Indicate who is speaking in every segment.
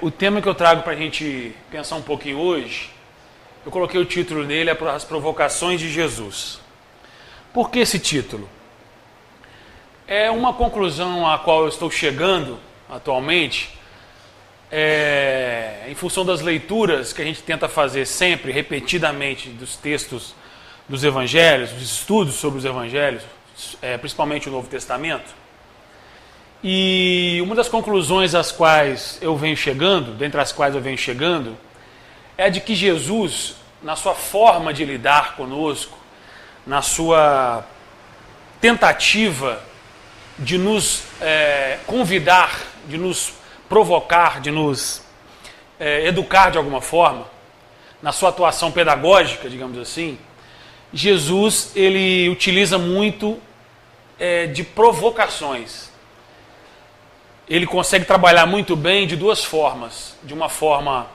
Speaker 1: O tema que eu trago para a gente pensar um pouquinho hoje, eu coloquei o título dele, As Provocações de Jesus. Por que esse título? É uma conclusão à qual eu estou chegando atualmente, em função das leituras que a gente tenta fazer sempre, repetidamente, dos textos dos evangelhos, dos estudos sobre os evangelhos, principalmente o Novo Testamento. E uma das conclusões às quais eu venho chegando, dentre as quais eu venho chegando, é de que Jesus, na sua forma de lidar conosco, na sua tentativa de nos convidar, de nos provocar, de nos educar de alguma forma, na sua atuação pedagógica, digamos assim, Jesus ele utiliza muito de provocações. Ele consegue trabalhar muito bem de duas formas. De uma forma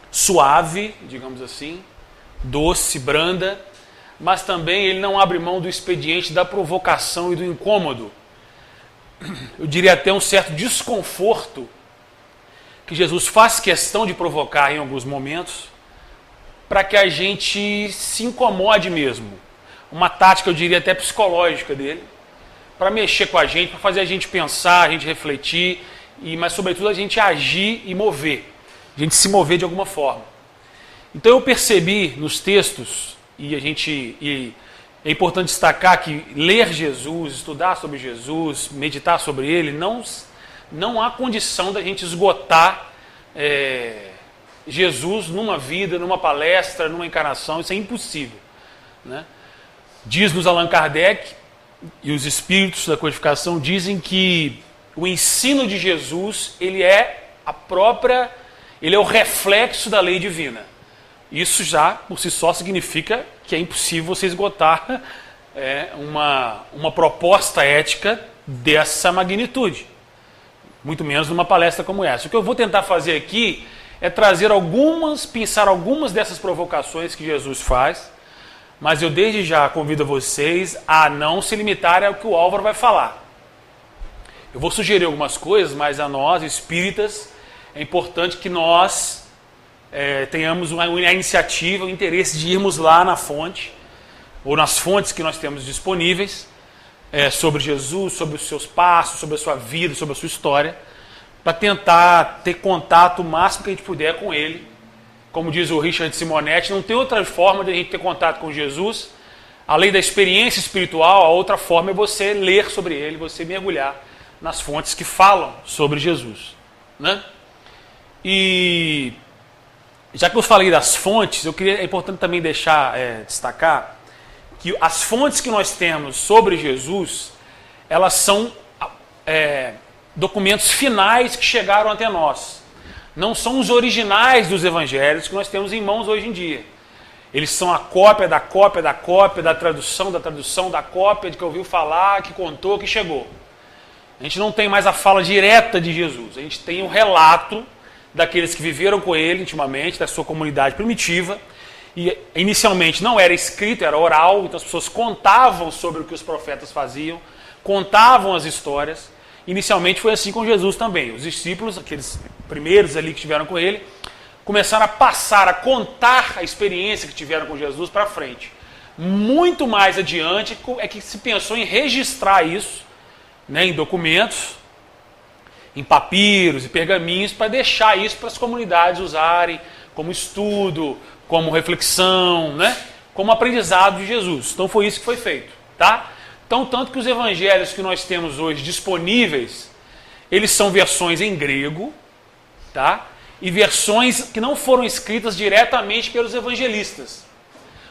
Speaker 1: suave, digamos assim, doce, branda, mas também ele não abre mão do expediente da provocação e do incômodo. Eu diria até um certo desconforto que Jesus faz questão de provocar em alguns momentos para que a gente se incomode mesmo. Uma tática, eu diria até psicológica dele, para mexer com a gente, para fazer a gente pensar, a gente refletir, mas sobretudo a gente agir e mover, a gente se mover de alguma forma. Então eu percebi nos textos, e é importante destacar que ler Jesus, estudar sobre Jesus, meditar sobre ele, não há condição da gente esgotar Jesus numa vida, numa palestra, numa encarnação, isso é impossível, né? Diz-nos Allan Kardec, e os espíritos da codificação dizem que o ensino de Jesus, ele é o reflexo da lei divina. Isso já, por si só, significa que é impossível você esgotar uma proposta ética dessa magnitude. Muito menos numa palestra como essa. O que eu vou tentar fazer aqui é trazer pensar algumas dessas provocações que Jesus faz, mas eu desde já convido vocês a não se limitarem ao que o Álvaro vai falar. Eu vou sugerir algumas coisas, mas a nós, espíritas, é importante que nós tenhamos a iniciativa, o interesse de irmos lá na fonte, ou nas fontes que nós temos disponíveis, sobre Jesus, sobre os seus passos, sobre a sua vida, sobre a sua história, para tentar ter contato o máximo que a gente puder com ele. Como diz o Richard Simonetti, não tem outra forma de a gente ter contato com Jesus, além da experiência espiritual, a outra forma é você ler sobre ele, você mergulhar nas fontes que falam sobre Jesus, né? E já que eu falei das fontes, é importante também destacar que as fontes que nós temos sobre Jesus, elas são documentos finais que chegaram até nós. Não são os originais dos evangelhos que nós temos em mãos hoje em dia. Eles são a cópia da cópia da cópia, da tradução da cópia de que ouviu falar, que contou, que chegou. A gente não tem mais a fala direta de Jesus. A gente tem o relato daqueles que viveram com ele intimamente, da sua comunidade primitiva. E inicialmente não era escrito, era oral, então as pessoas contavam sobre o que os profetas faziam, contavam as histórias. Inicialmente foi assim com Jesus também. Os discípulos, aqueles primeiros ali que estiveram com ele, começaram a passar, a contar a experiência que tiveram com Jesus para frente. Muito mais adiante é que se pensou em registrar isso, né, em documentos, em papiros e pergaminhos, para deixar isso para as comunidades usarem como estudo, como reflexão, né, como aprendizado de Jesus. Então foi isso que foi feito, tá? Então, tanto que os evangelhos que nós temos hoje disponíveis, eles são versões em grego, tá? E versões que não foram escritas diretamente pelos evangelistas.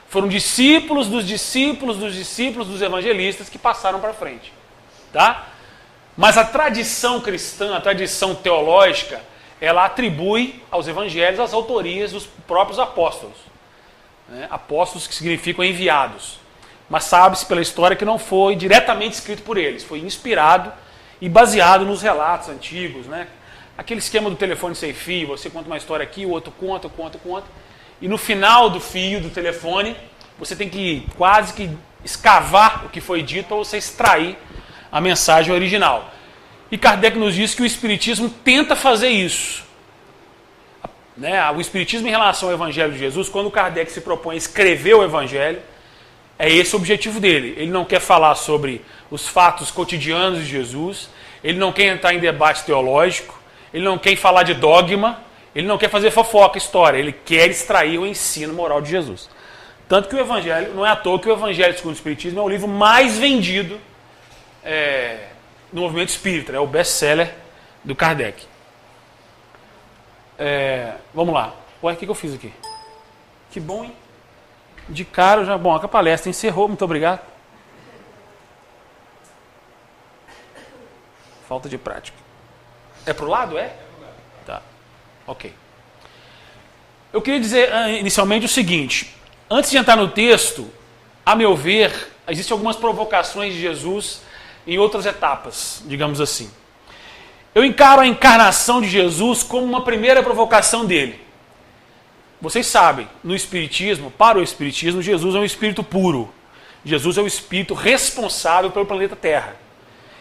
Speaker 1: Foram discípulos dos discípulos dos discípulos dos evangelistas que passaram para frente, tá? Mas a tradição cristã, a tradição teológica, ela atribui aos evangelhos as autorias dos próprios apóstolos, né? Apóstolos que significam enviados. Mas sabe-se pela história que não foi diretamente escrito por eles, foi inspirado e baseado nos relatos antigos, né? Aquele esquema do telefone sem fio, você conta uma história aqui, o outro conta, e no final do fio do telefone, você tem que quase que escavar o que foi dito para você extrair a mensagem original. E Kardec nos diz que o Espiritismo tenta fazer isso. Né? O Espiritismo em relação ao Evangelho de Jesus, quando Kardec se propõe a escrever o Evangelho, é esse o objetivo dele. Ele não quer falar sobre os fatos cotidianos de Jesus, ele não quer entrar em debate teológico, ele não quer falar de dogma, ele não quer fazer fofoca, história, ele quer extrair o ensino moral de Jesus. Tanto que o Evangelho, não é à toa que o Evangelho segundo o Espiritismo é o livro mais vendido no movimento espírita, é o best-seller do Kardec. Vamos lá. Ué, o que eu fiz aqui? Que bom, hein? De cara, já. Bom, a palestra encerrou, muito obrigado. Falta de prática. É pro lado, é? Tá. Ok. Eu queria dizer inicialmente o seguinte. Antes de entrar no texto, a meu ver, existem algumas provocações de Jesus em outras etapas, digamos assim. Eu encaro a encarnação de Jesus como uma primeira provocação dele. Vocês sabem, no Espiritismo, para o Espiritismo, Jesus é um espírito puro. Jesus é o espírito responsável pelo planeta Terra.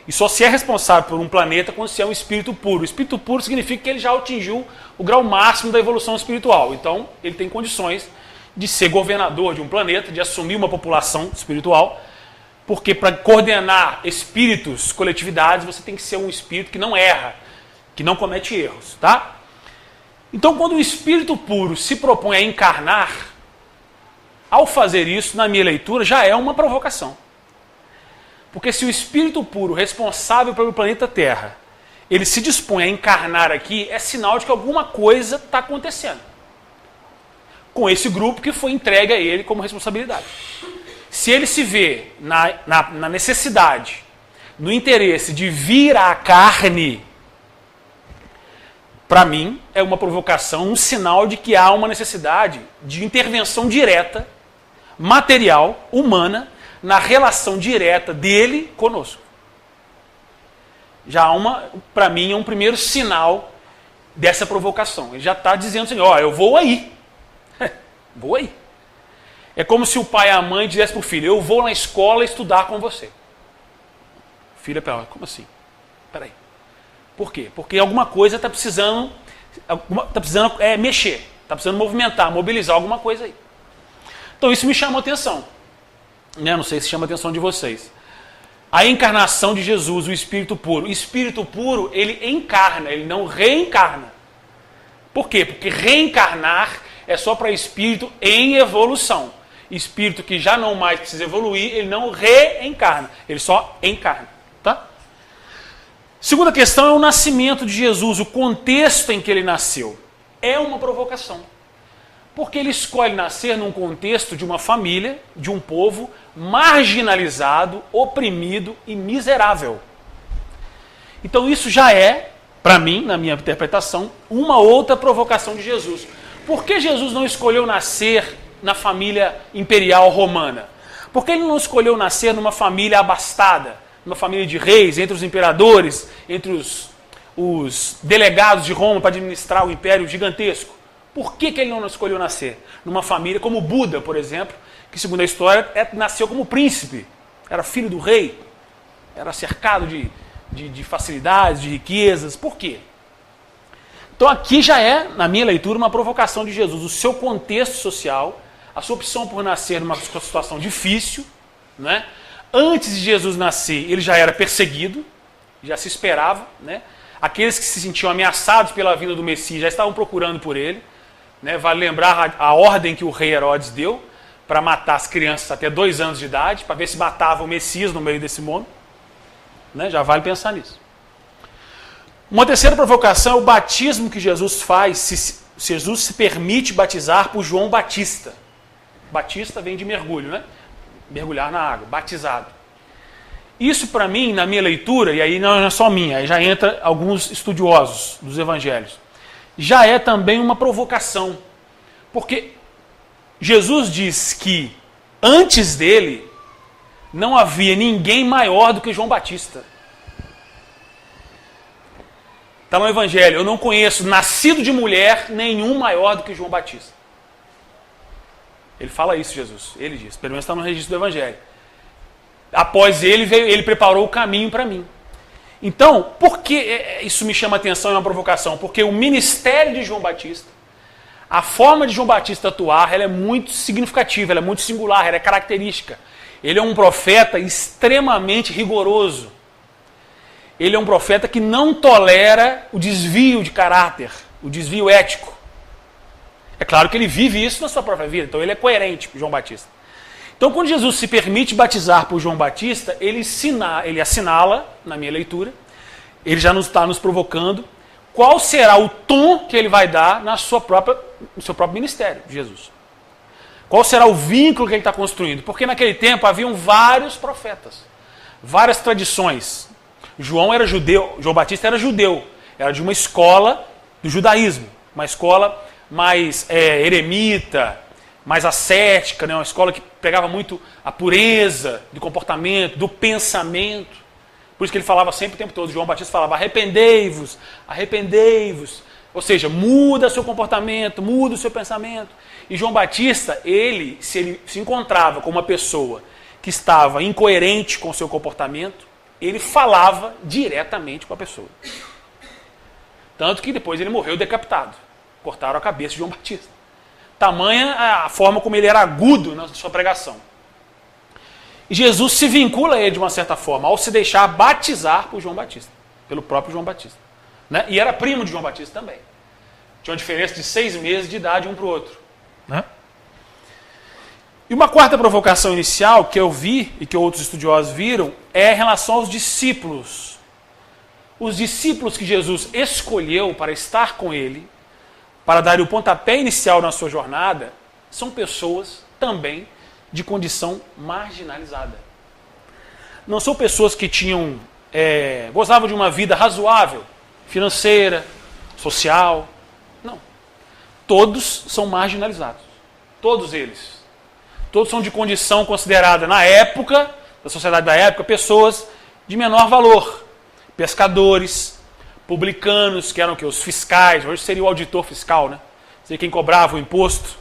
Speaker 1: E só se é responsável por um planeta quando se é um espírito puro. O espírito puro significa que ele já atingiu o grau máximo da evolução espiritual. Então, ele tem condições de ser governador de um planeta, de assumir uma população espiritual, porque para coordenar espíritos, coletividades, você tem que ser um espírito que não erra, que não comete erros, tá? Então, quando o espírito puro se propõe a encarnar, ao fazer isso, na minha leitura, já é uma provocação. Porque se o espírito puro, responsável pelo planeta Terra, ele se dispõe a encarnar aqui, é sinal de que alguma coisa está acontecendo com esse grupo que foi entregue a ele como responsabilidade. Se ele se vê na necessidade, no interesse de vir à carne, para mim, é uma provocação, um sinal de que há uma necessidade de intervenção direta, material, humana, na relação direta dele conosco. Já há para mim, é um primeiro sinal dessa provocação. Ele já está dizendo assim, ó, eu vou aí. Vou aí. É como se o pai e a mãe dissessem para o filho, eu vou na escola estudar com você. O filho é para ela, como assim? Peraí. Por quê? Porque alguma coisa está precisando, mexer, está precisando movimentar, mobilizar alguma coisa aí. Então isso me chamou a atenção. Não sei se chama a atenção de vocês. A encarnação de Jesus, o Espírito puro. O Espírito puro, ele encarna, ele não reencarna. Por quê? Porque reencarnar é só para espírito em evolução. Espírito que já não mais precisa evoluir, ele não reencarna, ele só encarna. Tá? Segunda questão é o nascimento de Jesus, o contexto em que ele nasceu. É uma provocação. Porque ele escolhe nascer num contexto de uma família, de um povo marginalizado, oprimido e miserável. Então isso já é, para mim, na minha interpretação, uma outra provocação de Jesus. Por que Jesus não escolheu nascer na família imperial romana? Por que ele não escolheu nascer numa família abastada, numa família de reis, entre os imperadores, entre os delegados de Roma para administrar o império gigantesco? Por que ele não escolheu nascer numa família como Buda, por exemplo, que segundo a história nasceu como príncipe, era filho do rei, era cercado de facilidades, de riquezas? Por quê? Então aqui já é, na minha leitura, uma provocação de Jesus. O seu contexto social, a sua opção por nascer numa situação difícil, né? Antes de Jesus nascer, ele já era perseguido, já se esperava, né? Aqueles que se sentiam ameaçados pela vinda do Messias já estavam procurando por ele, né? Vale lembrar a ordem que o rei Herodes deu para matar as crianças até 2 anos de idade, para ver se matava o Messias no meio desse mundo, né? Já vale pensar nisso. Uma terceira provocação é o batismo que Jesus faz, se Jesus se permite batizar por João Batista. Batista vem de mergulho, né? Mergulhar na água, batizado. Isso para mim, na minha leitura, e aí não é só minha, aí já entra alguns estudiosos dos evangelhos, já é também uma provocação. Porque Jesus diz que antes dele não havia ninguém maior do que João Batista. Está no Evangelho, eu não conheço, nascido de mulher, nenhum maior do que João Batista. Ele fala isso, Jesus. Ele diz, pelo menos está no registro do Evangelho. Após ele, ele preparou o caminho para mim. Então, por que isso me chama atenção e é uma provocação? Porque o ministério de João Batista, a forma de João Batista atuar, ela é muito significativa, ela é muito singular, ela é característica. Ele é um profeta extremamente rigoroso. Ele é um profeta que não tolera o desvio de caráter, o desvio ético. É claro que ele vive isso na sua própria vida, então ele é coerente com João Batista. Então, quando Jesus se permite batizar por João Batista, ele assinala, na minha leitura, ele já está nos provocando, qual será o tom que ele vai dar no seu próprio ministério, de Jesus. Qual será o vínculo que ele está construindo? Porque naquele tempo haviam vários profetas, várias tradições. João Batista era judeu, era de uma escola do judaísmo, uma escola mais eremita, mais ascética, né? Uma escola que pregava muito a pureza do comportamento, do pensamento. Por isso que ele falava sempre o tempo todo, João Batista falava, arrependei-vos, arrependei-vos. Ou seja, muda seu comportamento, muda o seu pensamento. E João Batista, se ele se encontrava com uma pessoa que estava incoerente com o seu comportamento, ele falava diretamente com a pessoa. Tanto que depois ele morreu decapitado. Cortaram a cabeça de João Batista. Tamanha a forma como ele era agudo na sua pregação. E Jesus se vincula a ele de uma certa forma, ao se deixar batizar por João Batista, pelo próprio João Batista. Né? E era primo de João Batista também. Tinha uma diferença de 6 meses de idade um para o outro. Né? E uma quarta provocação inicial que eu vi, e que outros estudiosos viram, é em relação aos discípulos. Os discípulos que Jesus escolheu para estar com ele, para dar o pontapé inicial na sua jornada, são pessoas também de condição marginalizada. Não são pessoas que gozavam de uma vida razoável, financeira, social. Não. Todos são marginalizados. Todos eles. Todos são de condição considerada, na época, da sociedade da época, pessoas de menor valor. Pescadores, publicanos, que eram os fiscais, hoje seria o auditor fiscal, né? Seria quem cobrava o imposto.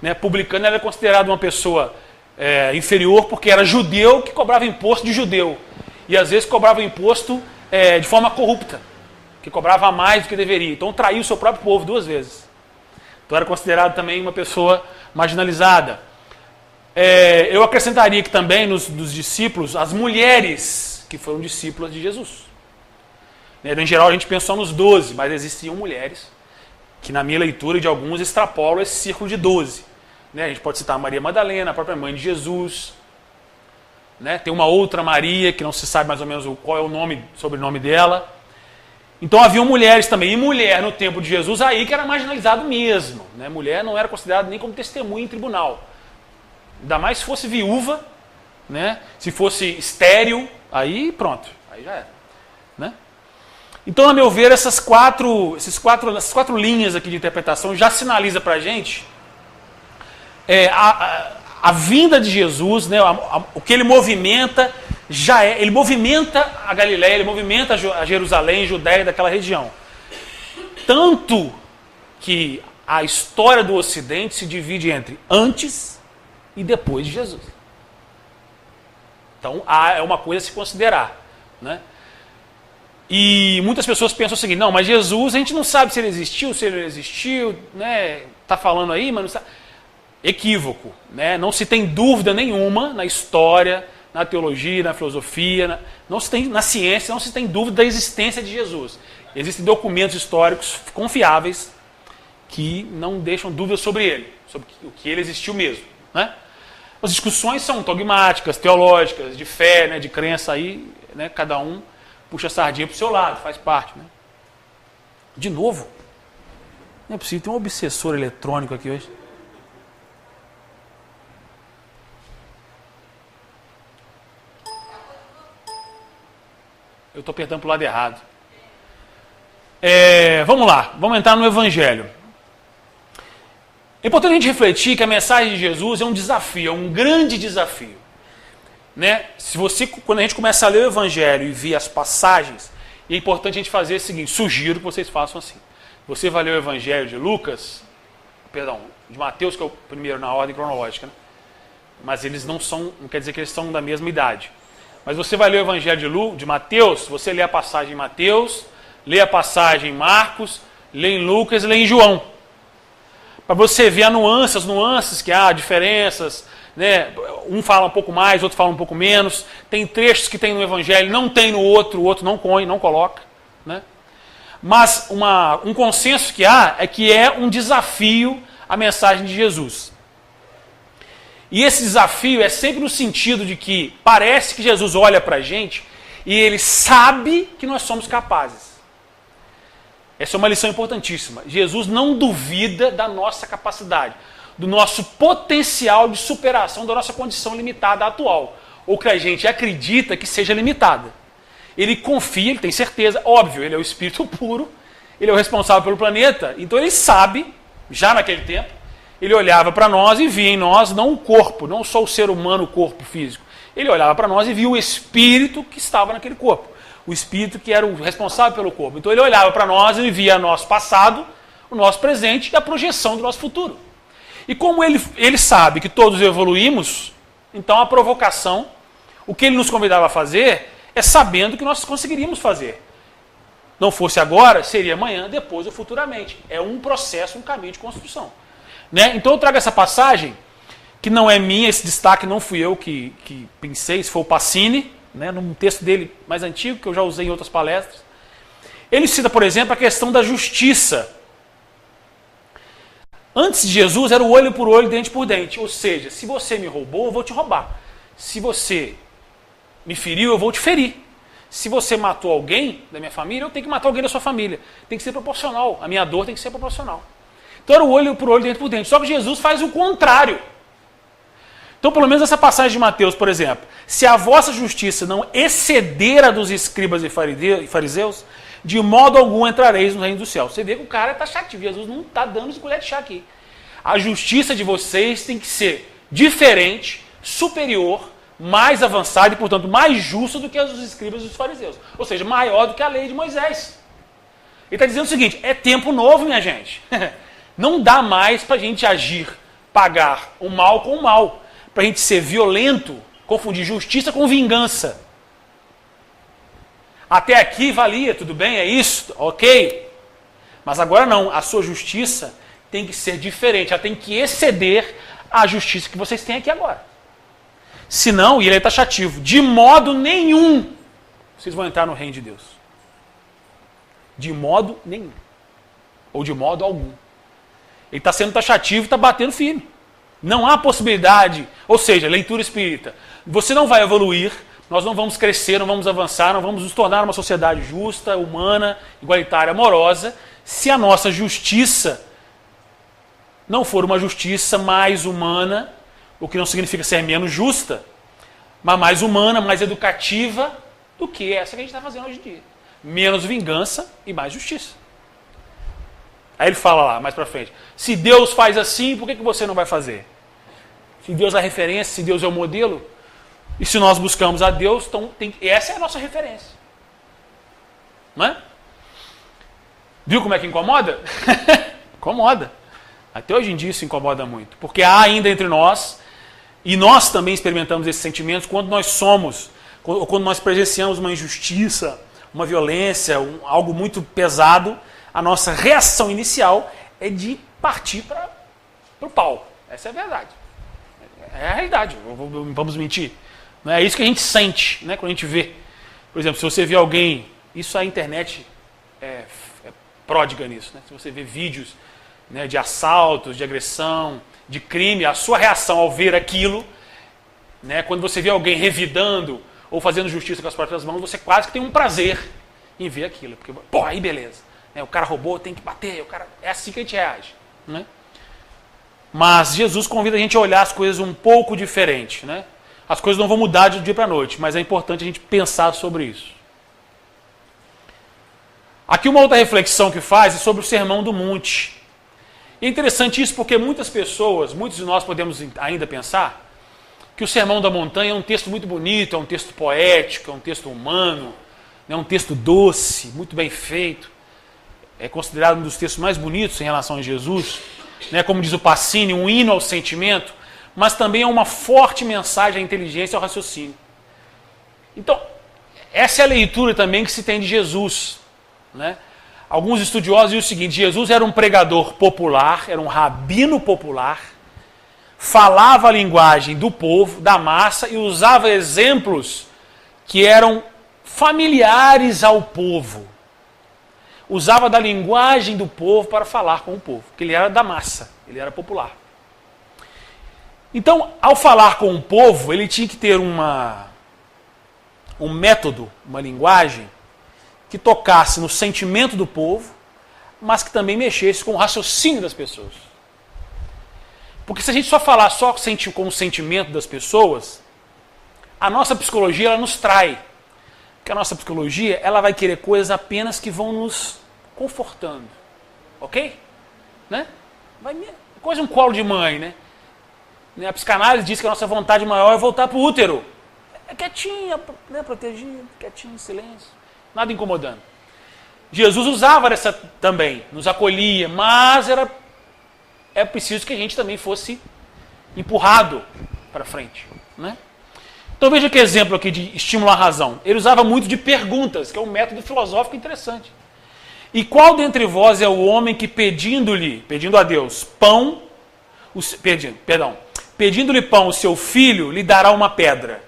Speaker 1: Né? Publicano era considerado uma pessoa inferior porque era judeu que cobrava imposto de judeu. E às vezes cobrava imposto de forma corrupta, que cobrava mais do que deveria. Então traiu o seu próprio povo 2 vezes. Então era considerado também uma pessoa marginalizada. Eu acrescentaria que também dos discípulos, as mulheres que foram discípulas de Jesus. Em geral, a gente pensa só nos 12, mas existiam mulheres que, na minha leitura de alguns, extrapolam esse círculo de 12. A gente pode citar a Maria Madalena, a própria mãe de Jesus. Tem uma outra Maria, que não se sabe mais ou menos qual é o sobrenome dela. Então, haviam mulheres também. E mulher, no tempo de Jesus, aí que era marginalizado mesmo. Mulher não era considerada nem como testemunha em tribunal. Ainda mais se fosse viúva, se fosse estéril, aí pronto, aí já era. Então, a meu ver, essas quatro linhas aqui de interpretação já sinaliza para a gente a vinda de Jesus, o que ele movimenta, ele movimenta a Galileia, ele movimenta a Jerusalém, Judéia, daquela região. Tanto que a história do Ocidente se divide entre antes e depois de Jesus. Então, é uma coisa a se considerar, E muitas pessoas pensam o seguinte, não, mas Jesus, a gente não sabe se ele existiu, se ele não existiu, tá falando aí, mas não sabe. Equívoco, não se tem dúvida nenhuma na história, na teologia, na filosofia, na ciência, não se tem dúvida da existência de Jesus. Existem documentos históricos confiáveis que não deixam dúvidas sobre ele, sobre o que ele existiu mesmo. As discussões são dogmáticas, teológicas, de fé, de crença aí, cada um puxa a sardinha para o seu lado, faz parte. De novo, não é possível, tem um obsessor eletrônico aqui hoje. Eu estou apertando para o lado errado. Vamos lá, vamos entrar no Evangelho. É importante a gente refletir que a mensagem de Jesus é um desafio, é um grande desafio. Quando a gente começa a ler o Evangelho e ver as passagens, é importante a gente fazer o seguinte, sugiro que vocês façam assim. Você vai ler o Evangelho de de Mateus, que é o primeiro na ordem cronológica, mas eles não quer dizer que eles são da mesma idade. Mas você vai ler o Evangelho de Mateus, você lê a passagem em Mateus, lê a passagem em Marcos, lê em Lucas, lê em João. Para você ver as nuances que há, diferenças, né? Um fala um pouco mais, outro fala um pouco menos. Tem trechos que tem no Evangelho, não tem no outro, o outro não põe, não coloca. Né? Mas um consenso que há é que é um desafio a mensagem de Jesus. E esse desafio é sempre no sentido de que parece que Jesus olha para a gente e ele sabe que nós somos capazes. Essa é uma lição importantíssima. Jesus não duvida da nossa capacidade, do nosso potencial de superação da nossa condição limitada atual, ou que a gente acredita que seja limitada. Ele confia, ele tem certeza, óbvio, ele é o Espírito puro, ele é o responsável pelo planeta, então ele sabe, já naquele tempo, ele olhava para nós e via em nós não o corpo, não só o ser humano, o corpo físico. Ele olhava para nós e via o Espírito que estava naquele corpo. O Espírito que era o responsável pelo corpo. Então ele olhava para nós e via nosso passado, o nosso presente e a projeção do nosso futuro. E como ele sabe que todos evoluímos, então a provocação, o que ele nos convidava a fazer, é sabendo que nós conseguiríamos fazer. Não fosse agora, seria amanhã, depois ou futuramente. É um processo, um caminho de construção. Né? Então eu trago essa passagem, que não é minha, esse destaque não fui eu que pensei, isso foi o Pacini, né? Num texto dele mais antigo, que eu já usei em outras palestras. Ele cita, por exemplo, a questão da justiça. Antes de Jesus era o olho por olho, dente por dente. Ou seja, se você me roubou, eu vou te roubar. Se você me feriu, eu vou te ferir. Se você matou alguém da minha família, eu tenho que matar alguém da sua família. Tem que ser proporcional. A minha dor tem que ser proporcional. Então era o olho por olho, dente por dente. Só que Jesus faz o contrário. Então, pelo menos essa passagem de Mateus, por exemplo. Se a vossa justiça não exceder a dos escribas e fariseus, de modo algum entrareis no reino do céu. Você vê que o cara está chateado. Jesus não está dando colher de chá aqui. A justiça de vocês tem que ser diferente, superior, mais avançada e, portanto, mais justa do que a dos escribas e dos fariseus. Ou seja, maior do que a lei de Moisés. Ele está dizendo o seguinte, é tempo novo, minha gente. Não dá mais para a gente agir, pagar o mal com o mal. Para a gente ser violento, confundir justiça com vingança. Até aqui valia, tudo bem, é isso, ok. Mas agora não, a sua justiça tem que ser diferente, ela tem que exceder a justiça que vocês têm aqui agora. Senão, e ele é taxativo, de modo nenhum vocês vão entrar no reino de Deus. De modo nenhum. Ou de modo algum. Ele está sendo taxativo e está batendo firme. Não há possibilidade, ou seja, leitura espírita. Você não vai evoluir, nós não vamos crescer, não vamos avançar, não vamos nos tornar uma sociedade justa, humana, igualitária, amorosa, se a nossa justiça não for uma justiça mais humana, o que não significa ser menos justa, mas mais humana, mais educativa do que essa que a gente está fazendo hoje em dia. Menos vingança e mais justiça. Aí ele fala lá, mais pra frente, se Deus faz assim, por que você não vai fazer? Se Deus é a referência, se Deus é o modelo, e se nós buscamos a Deus, então essa é a nossa referência. Não é? Viu como é que incomoda? Incomoda. Até hoje em dia isso incomoda muito. Porque há ainda entre nós, e nós também experimentamos esses sentimentos, quando nós somos, ou quando nós presenciamos uma injustiça, uma violência, algo muito pesado, a nossa reação inicial é de partir para o pau. Essa é a verdade. É a realidade. Vamos mentir. Não é isso que a gente sente, né, quando a gente vê. Por exemplo, se você vê alguém... Isso a internet é pródiga nisso. Né? Se você vê vídeos, né, de assaltos, de agressão, de crime, a sua reação ao ver aquilo, né, quando você vê alguém revidando ou fazendo justiça com as próprias mãos, você quase que tem um prazer em ver aquilo. Porque, pô, aí beleza. O cara roubou, tem que bater. É assim que a gente reage. Né? Mas Jesus convida a gente a olhar as coisas um pouco diferente. Né? As coisas não vão mudar de dia para a noite, mas é importante a gente pensar sobre isso. Aqui uma outra reflexão que faz é sobre o Sermão do Monte. E é interessante isso porque muitas pessoas, muitos de nós podemos ainda pensar que o Sermão da Montanha é um texto muito bonito, é um texto poético, é um texto humano, é um texto doce, muito bem feito. É considerado um dos textos mais bonitos em relação a Jesus, né? Como diz o Pacini, um hino ao sentimento, mas também é uma forte mensagem à inteligência e ao raciocínio. Então, essa é a leitura também que se tem de Jesus, né? Alguns estudiosos dizem o seguinte: Jesus era um pregador popular, era um rabino popular, falava a linguagem do povo, da massa, e usava exemplos que eram familiares ao povo. Usava da linguagem do povo para falar com o povo, porque ele era da massa, ele era popular. Então, ao falar com o povo, ele tinha que ter um método, uma linguagem que tocasse no sentimento do povo, mas que também mexesse com o raciocínio das pessoas. Porque se a gente só falar só com o sentimento das pessoas, a nossa psicologia ela nos trai. Porque a nossa psicologia ela vai querer coisas apenas que vão nos confortando. Ok? Né? Quase um colo de mãe, né? A psicanálise diz que a nossa vontade maior é voltar para o útero. É quietinha, né, protegido, quietinho, em silêncio. Nada incomodando. Jesus usava essa também, nos acolhia, mas é preciso que a gente também fosse empurrado para frente. Né? Então veja que exemplo aqui de estímulo à razão. Ele usava muito de perguntas, que é um método filosófico interessante. E qual dentre vós é o homem que pedindo a Deus, pedindo-lhe pão, o seu filho, lhe dará uma pedra?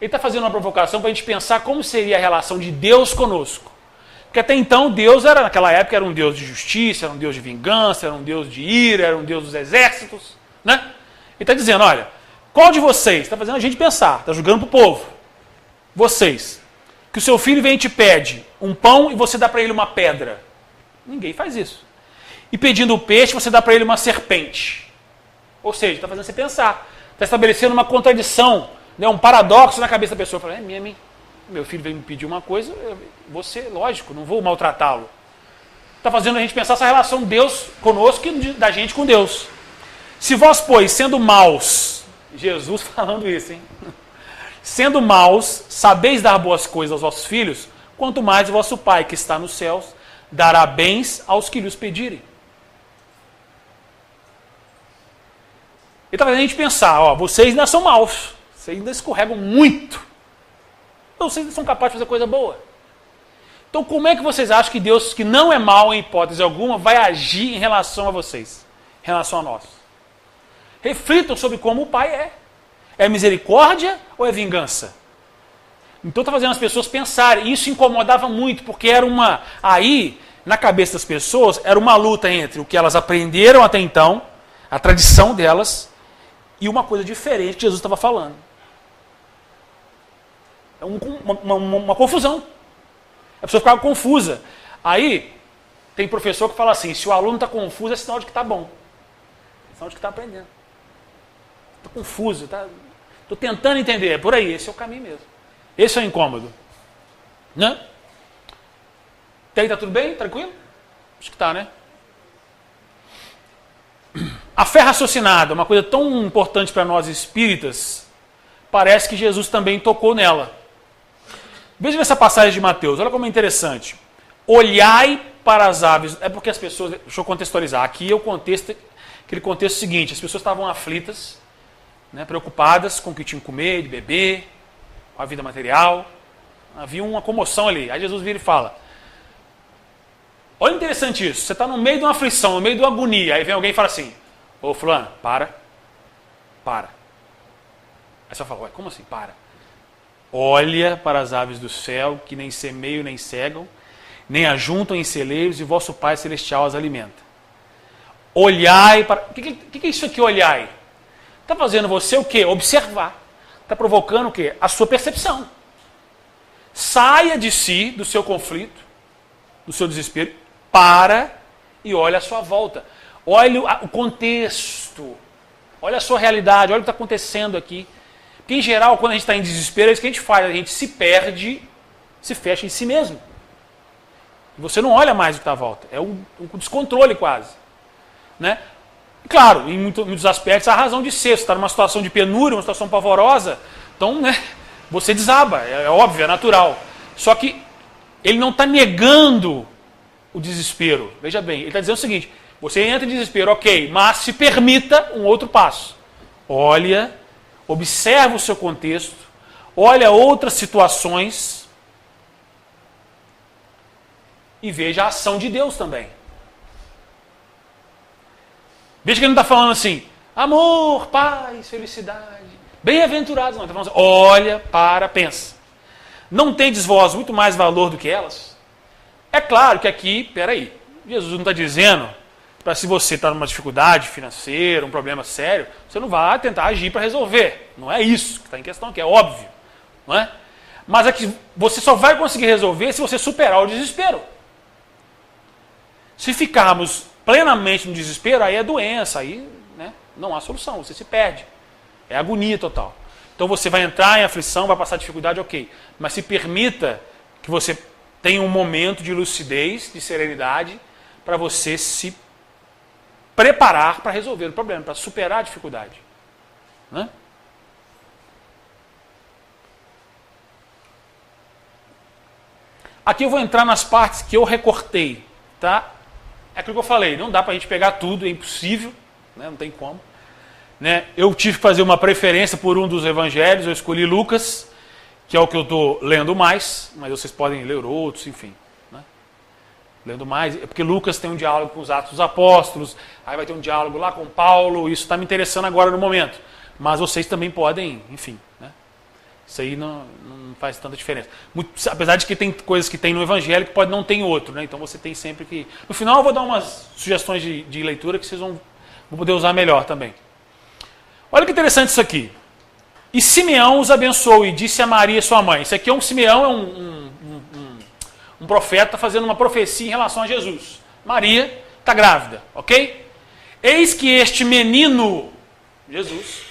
Speaker 1: Ele está fazendo uma provocação para a gente pensar como seria a relação de Deus conosco. Porque até então Deus naquela época era um Deus de justiça, era um Deus de vingança, era um Deus de ira, era um Deus dos exércitos. Né? Ele está dizendo, olha, qual de vocês, está fazendo a gente pensar, está julgando para o povo, vocês, que o seu filho vem e te pede um pão e você dá para ele uma pedra. Ninguém faz isso. E pedindo o peixe, você dá para ele uma serpente. Ou seja, está fazendo você pensar, está estabelecendo uma contradição, um paradoxo na cabeça da pessoa. Fala, meu filho veio me pedir uma coisa, você, lógico, não vou maltratá-lo. Está fazendo a gente pensar essa relação de Deus conosco e da gente com Deus. Se vós, pois, sendo maus, Jesus falando isso, hein? Sendo maus, sabeis dar boas coisas aos vossos filhos, quanto mais o vosso Pai que está nos céus dará bens aos que lhes pedirem. Ele está fazendo a gente pensar, vocês ainda são maus. Vocês ainda escorregam muito. Vocês ainda são capazes de fazer coisa boa. Então como é que vocês acham que Deus, que não é mau em hipótese alguma, vai agir em relação a vocês? Em relação a nós? Reflitam sobre como o Pai é. É misericórdia ou é vingança? Então está fazendo as pessoas pensarem. E isso incomodava muito, porque era aí, na cabeça das pessoas, era uma luta entre o que elas aprenderam até então, a tradição delas, e uma coisa diferente que Jesus estava falando. É uma confusão. A pessoa ficava confusa. Aí, tem professor que fala assim, se o aluno está confuso, é sinal de que está bom. É sinal de que está aprendendo. Está confuso, estou tentando entender. É por aí, esse é o caminho mesmo. Esse é o incômodo. Né? Até aí está tudo bem? Tranquilo? Acho que está, né? A fé raciocinada, uma coisa tão importante para nós espíritas, parece que Jesus também tocou nela. Veja nessa passagem de Mateus, olha como é interessante. Olhai para as aves. É porque as pessoas, deixa eu contextualizar. Aqui é o contexto, aquele contexto seguinte, as pessoas estavam aflitas, né, preocupadas com o que tinham que comer, de beber, com a vida material. Havia uma comoção ali. Aí Jesus vira e fala, olha interessante isso, você está no meio de uma aflição, no meio de uma agonia, aí vem alguém e fala assim, ô fulano, para. Aí você fala, ué, como assim, para? Olha para as aves do céu, que nem semeiam, nem cegam, nem ajuntam em celeiros, e vosso Pai Celestial as alimenta. Olhai para... O que é isso aqui, olhai? Está fazendo você o quê? Observar. Está provocando o quê? A sua percepção. Saia de si, do seu conflito, do seu desespero, para e olha à sua volta. Olhe o contexto. Olha a sua realidade, olha o que está acontecendo aqui. Porque, em geral, quando a gente está em desespero, é isso que a gente faz. A gente se perde, se fecha em si mesmo. Você não olha mais o que está à volta. É um descontrole quase. Né? Claro, em muitos aspectos, a razão de ser. Você está numa situação de penúria, uma situação pavorosa. Então, né, você desaba. É óbvio, é natural. Só que ele não está negando o desespero. Veja bem, ele está dizendo o seguinte. Você entra em desespero, ok, mas se permita um outro passo. Olha... Observa o seu contexto, olha outras situações e veja a ação de Deus também. Veja que ele não está falando assim, amor, paz, felicidade, bem-aventurados. Não, ele está falando assim, olha, pensa. Não tendes vós muito mais valor do que elas? É claro que aqui, peraí, Jesus não está dizendo para se você está numa dificuldade financeira, um problema sério, você não vai tentar agir para resolver. Não é isso que está em questão, que é óbvio. Não é? Mas é que você só vai conseguir resolver se você superar o desespero. Se ficarmos plenamente no desespero, aí é doença, aí, né, não há solução, você se perde. É agonia total. Então você vai entrar em aflição, vai passar dificuldade, ok. Mas se permita que você tenha um momento de lucidez, de serenidade, para você se preparar para resolver o problema, para superar a dificuldade. Né? Aqui eu vou entrar nas partes que eu recortei. Tá? É aquilo que eu falei, não dá para a gente pegar tudo, é impossível, né? Não tem como. Né? Eu tive que fazer uma preferência por um dos evangelhos, eu escolhi Lucas, que é o que eu estou lendo mais, mas vocês podem ler outros, enfim. Né? Lendo mais, é porque Lucas tem um diálogo com os Atos dos Apóstolos, aí vai ter um diálogo lá com Paulo, isso está me interessando agora no momento. Mas vocês também podem, enfim. Né? Isso aí não faz tanta diferença. Apesar de que tem coisas que tem no evangelho que pode não ter em outro, né? Então você tem sempre que... No final eu vou dar umas sugestões de leitura que vocês vão poder usar melhor também. Olha que interessante isso aqui. E Simeão os abençoou e disse a Maria, sua mãe. Isso aqui é Simeão, é um profeta fazendo uma profecia em relação a Jesus. Maria está grávida, ok? Eis que este menino, Jesus,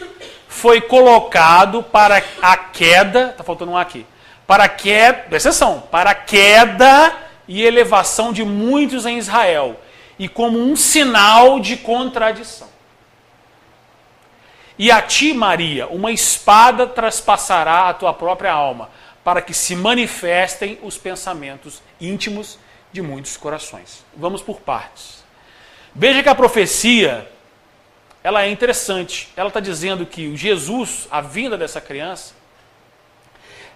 Speaker 1: foi colocado para a queda, está faltando um aqui, para a queda, presta atenção, para a queda e elevação de muitos em Israel, e como um sinal de contradição. E a ti, Maria, uma espada traspassará a tua própria alma, para que se manifestem os pensamentos íntimos de muitos corações. Vamos por partes. Veja que a profecia, ela é interessante. Ela está dizendo que o Jesus, a vinda dessa criança,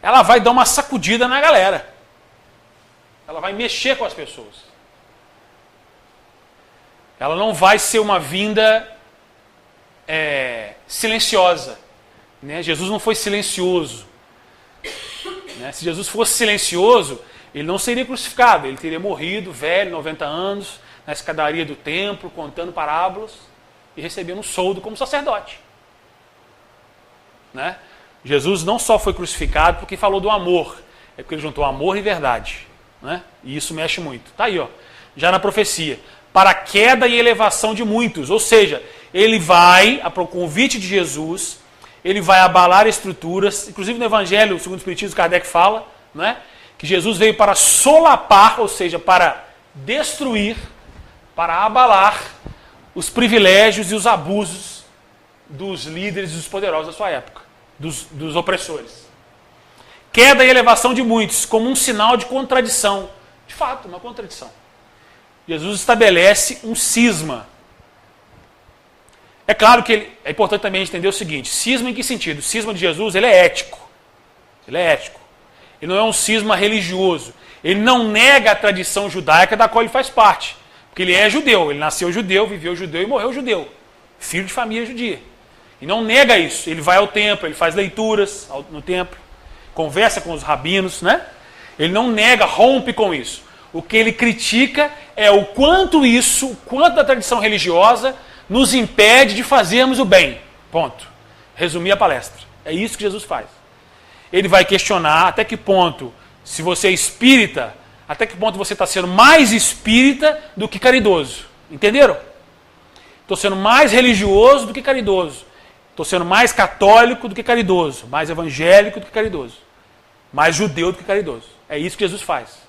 Speaker 1: ela vai dar uma sacudida na galera. Ela vai mexer com as pessoas. Ela não vai ser uma vinda silenciosa. Né? Jesus não foi silencioso. Né? Se Jesus fosse silencioso, ele não seria crucificado. Ele teria morrido, velho, 90 anos, na escadaria do templo, contando parábolas e recebendo um soldo como sacerdote. Né? Jesus não só foi crucificado porque falou do amor, é porque ele juntou amor e verdade. Né? E isso mexe muito. Está aí, ó, já na profecia. Para a queda e elevação de muitos. Ou seja, ele vai, a convite de Jesus, ele vai abalar estruturas. Inclusive no Evangelho, segundo o Espiritismo, Kardec fala, né, que Jesus veio para solapar, ou seja, para destruir, para abalar os privilégios e os abusos dos líderes e dos poderosos da sua época, dos opressores. Queda e elevação de muitos, como um sinal de contradição. De fato, uma contradição. Jesus estabelece um cisma. É claro que é importante também entender o seguinte, cisma em que sentido? O cisma de Jesus, ele é ético. Ele é ético. Ele não é um cisma religioso. Ele não nega a tradição judaica da qual ele faz parte. Porque ele é judeu. Ele nasceu judeu, viveu judeu e morreu judeu. Filho de família judia. E não nega isso. Ele vai ao templo, ele faz leituras no templo, conversa com os rabinos, né? Ele não nega, rompe com isso. O que ele critica é o quanto isso, o quanto da tradição religiosa nos impede de fazermos o bem. Ponto. Resumir a palestra. É isso que Jesus faz. Ele vai questionar até que ponto, se você é espírita, até que ponto você está sendo mais espírita do que caridoso. Entenderam? Estou sendo mais religioso do que caridoso. Estou sendo mais católico do que caridoso. Mais evangélico do que caridoso. Mais judeu do que caridoso. É isso que Jesus faz.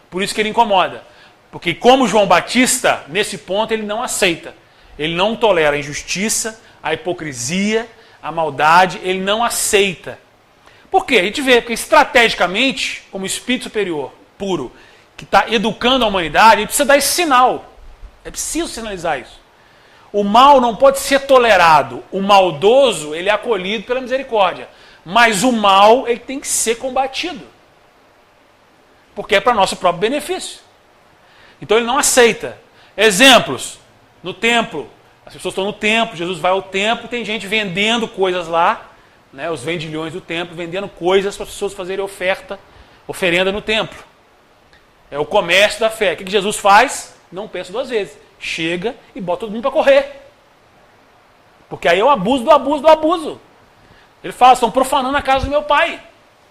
Speaker 1: Por isso que ele incomoda. Porque como João Batista, nesse ponto ele não aceita. Ele não tolera a injustiça, a hipocrisia, a maldade, ele não aceita. Por quê? A gente vê que estrategicamente, como espírito superior, puro, que está educando a humanidade, ele precisa dar esse sinal. É preciso sinalizar isso. O mal não pode ser tolerado. O maldoso, ele é acolhido pela misericórdia. Mas o mal, ele tem que ser combatido. Porque é para nosso próprio benefício. Então ele não aceita. Exemplos, no templo. As pessoas estão no templo, Jesus vai ao templo, tem gente vendendo coisas lá, né, os vendilhões do templo, vendendo coisas para as pessoas fazerem oferenda no templo. É o comércio da fé. O que Jesus faz? Não pensa duas vezes. Chega e bota todo mundo para correr. Porque aí é o abuso do abuso do abuso. Ele fala, estão profanando a casa do meu pai.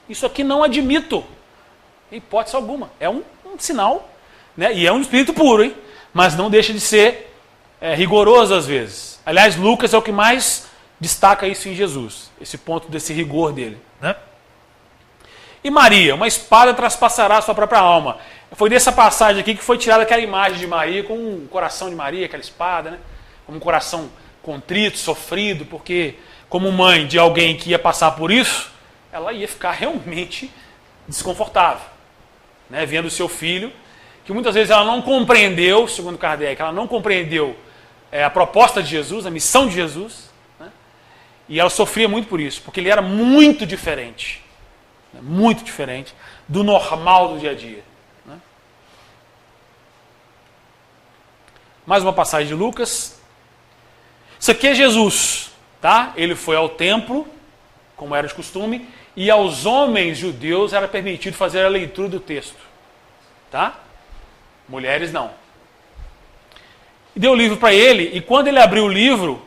Speaker 1: Isso aqui não admito. Em hipótese alguma. É um sinal, né? E é um espírito puro, hein? Mas não deixa de ser rigoroso às vezes. Aliás, Lucas é o que mais destaca isso em Jesus. Esse ponto desse rigor dele, né? E Maria, uma espada traspassará a sua própria alma. Foi dessa passagem aqui que foi tirada aquela imagem de Maria com o coração de Maria, aquela espada, né? Como um coração contrito, sofrido, porque como mãe de alguém que ia passar por isso, ela ia ficar realmente desconfortável, né? Vendo o seu filho, que muitas vezes ela não compreendeu, segundo Kardec, ela não compreendeu a proposta de Jesus, a missão de Jesus, né? E ela sofria muito por isso, porque ele era muito diferente do normal do dia a dia. Né? Mais uma passagem de Lucas. Isso aqui é Jesus, tá? Ele foi ao templo, como era de costume, e aos homens judeus era permitido fazer a leitura do texto, tá? Mulheres não. E deu o livro para ele, e quando ele abriu o livro,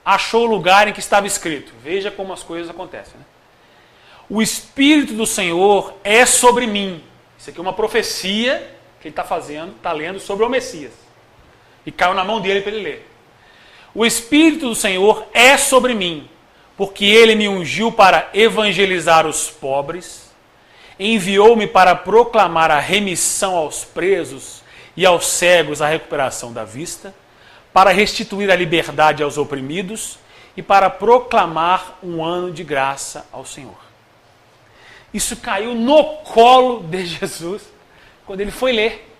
Speaker 1: achou o lugar em que estava escrito. Veja como as coisas acontecem, né? O Espírito do Senhor é sobre mim. Isso aqui é uma profecia que ele está fazendo, está lendo sobre o Messias. E caiu na mão dele para ele ler. O Espírito do Senhor é sobre mim, porque ele me ungiu para evangelizar os pobres, enviou-me para proclamar a remissão aos presos e aos cegos a recuperação da vista, para restituir a liberdade aos oprimidos e para proclamar um ano de graça ao Senhor. Isso caiu no colo de Jesus quando ele foi ler.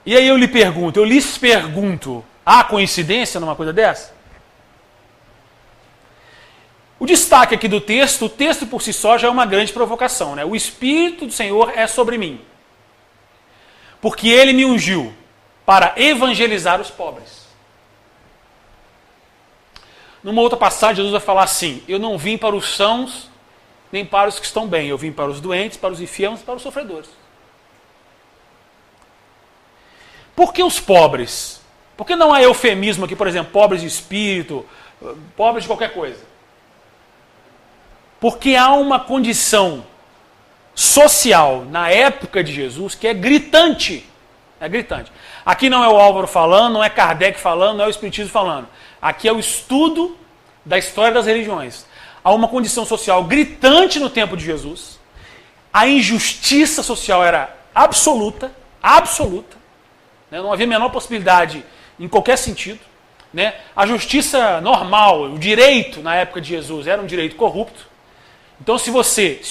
Speaker 1: E aí eu lhes pergunto, há coincidência numa coisa dessa? O destaque aqui do texto, o texto por si só já é uma grande provocação, né? O Espírito do Senhor é sobre mim, porque ele me ungiu para evangelizar os pobres. Numa outra passagem, Jesus vai falar assim, eu não vim para os sãos, nem para os que estão bem, eu vim para os doentes, para os enfermos, para os sofredores. Por que os pobres? Por que não há eufemismo aqui, por exemplo, pobres de espírito, pobres de qualquer coisa? Porque há uma condição social na época de Jesus que é gritante. É gritante. Aqui não é o Álvaro falando, não é Kardec falando, não é o Espiritismo falando. Aqui é o estudo da história das religiões. Há uma condição social gritante no tempo de Jesus. A injustiça social era absoluta, absoluta. Né? Não havia a menor possibilidade em qualquer sentido. Né? A justiça normal, o direito na época de Jesus era um direito corrupto. Então se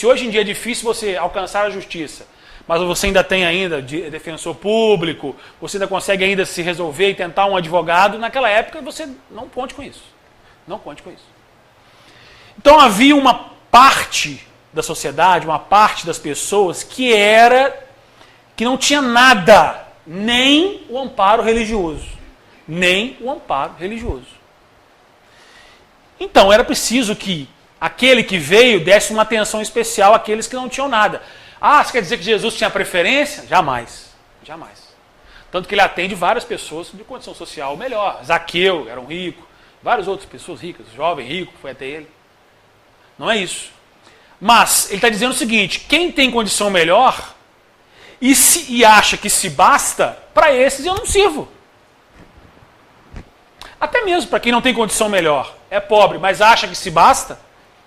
Speaker 1: hoje em dia é difícil você alcançar a justiça, mas você ainda tem ainda defensor público, você ainda consegue ainda se resolver e tentar um advogado, naquela época você não conte com isso. Não conte com isso. Então havia uma parte da sociedade, uma parte das pessoas que não tinha nada, nem o amparo religioso. Nem o amparo religioso. Então era preciso que aquele que veio desse uma atenção especial àqueles que não tinham nada. Ah, você quer dizer que Jesus tinha preferência? Jamais. Jamais. Tanto que ele atende várias pessoas de condição social melhor. Zaqueu era um rico, várias outras pessoas ricas, jovem rico, foi até ele. Não é isso. Mas ele está dizendo o seguinte, quem tem condição melhor e acha que se basta, para esses eu não sirvo. Até mesmo para quem não tem condição melhor, é pobre, mas acha que se basta,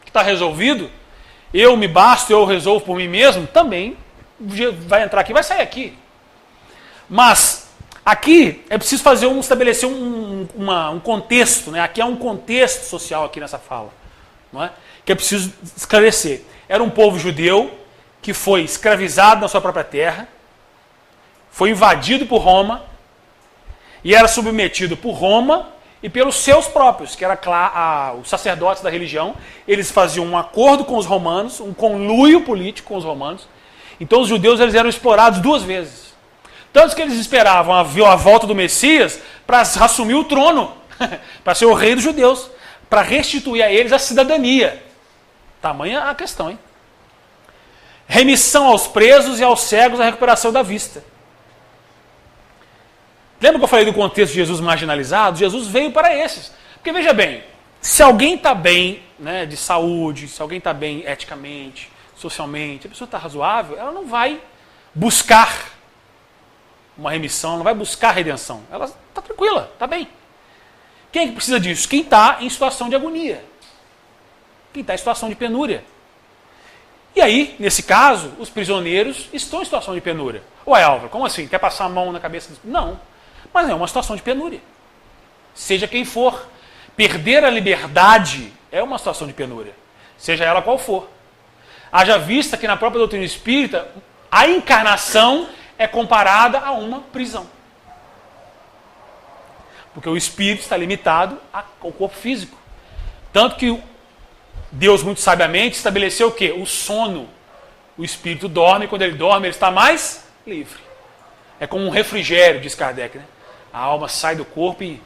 Speaker 1: que está resolvido, eu me basto, eu resolvo por mim mesmo, também vai entrar aqui, vai sair aqui. Mas aqui é preciso estabelecer um contexto, né? Aqui há um contexto social aqui nessa fala, não é? Que é preciso esclarecer. Era um povo judeu que foi escravizado na sua própria terra, foi invadido por Roma e era submetido por Roma e pelos seus próprios, que era os sacerdotes da religião. Eles faziam um acordo com os romanos, um conluio político com os romanos. Então os judeus eles eram explorados 2 vezes. Tanto que eles esperavam a volta do Messias para assumir o trono, para ser o rei dos judeus, para restituir a eles a cidadania. Tamanha a questão, hein? Remissão aos presos e aos cegos, a recuperação da vista. Lembra que eu falei do contexto de Jesus marginalizado? Jesus veio para esses. Porque veja bem, se alguém está bem, né, de saúde, se alguém está bem eticamente, socialmente, a pessoa está razoável, ela não vai buscar uma remissão, não vai buscar redenção. Ela está tranquila, está bem. Quem é que precisa disso? Quem está em situação de agonia. Quem está em situação de penúria. E aí, nesse caso, os prisioneiros estão em situação de penúria. Ué, Álvaro, como assim? Quer passar a mão na cabeça? Não. Mas é uma situação de penúria. Seja quem for. Perder a liberdade é uma situação de penúria. Seja ela qual for. Haja vista que na própria doutrina espírita, a encarnação é comparada a uma prisão. Porque o espírito está limitado ao corpo físico. Tanto que Deus, muito sabiamente, estabeleceu o quê? O sono. O espírito dorme, e quando ele dorme, ele está mais livre. É como um refrigério, diz Kardec, né? A alma sai do corpo e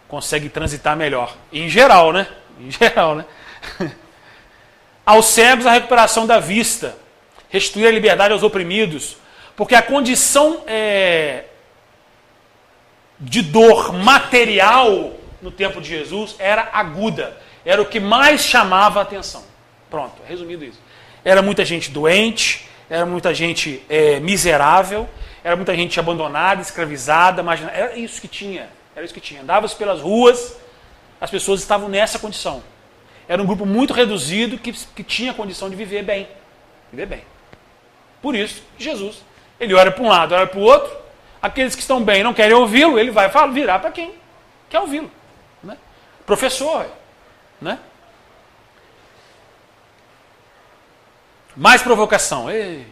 Speaker 1: consegue transitar melhor. Em geral, né? Em geral, né? Aos cegos, a recuperação da vista. Restituir a liberdade aos oprimidos. Porque a condição de dor material no tempo de Jesus era aguda. Era o que mais chamava a atenção. Pronto, resumido isso. Era muita gente doente, era muita gente miserável, era muita gente abandonada, escravizada, marginada. Era isso que tinha. Era isso que tinha. Andava-se pelas ruas, as pessoas estavam nessa condição. Era um grupo muito reduzido que tinha a condição de viver bem. Viver bem. Por isso, Jesus, ele olha para um lado, olha para o outro. Aqueles que estão bem e não querem ouvi-lo, ele vai virar para quem quer ouvi-lo. Né? Professor, né? Mais provocação. Ei.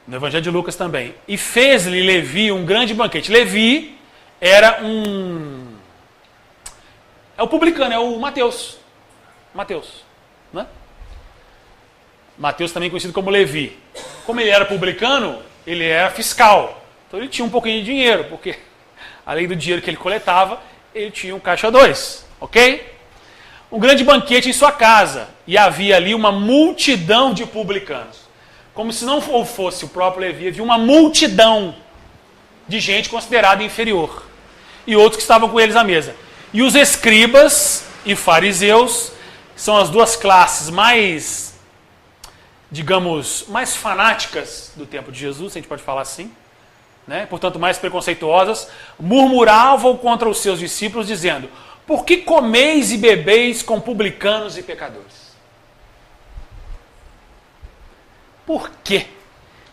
Speaker 1: No Evangelho de Lucas também. E fez-lhe Levi um grande banquete. Levi era é o publicano, é o Mateus. Mateus. Né? Mateus também conhecido como Levi. Como ele era publicano, ele era fiscal. Então ele tinha um pouquinho de dinheiro, porque além do dinheiro que ele coletava, ele tinha um caixa 2. Ok? Um grande banquete em sua casa. E havia ali uma multidão de publicanos. Como se não fosse o próprio Levi, havia uma multidão de gente considerada inferior. E outros que estavam com eles à mesa. E os escribas e fariseus são as duas classes mais, digamos, mais fanáticas do tempo de Jesus, se a gente pode falar assim, né? Portanto, mais preconceituosas, murmuravam contra os seus discípulos, dizendo: por que comeis e bebeis com publicanos e pecadores? Por que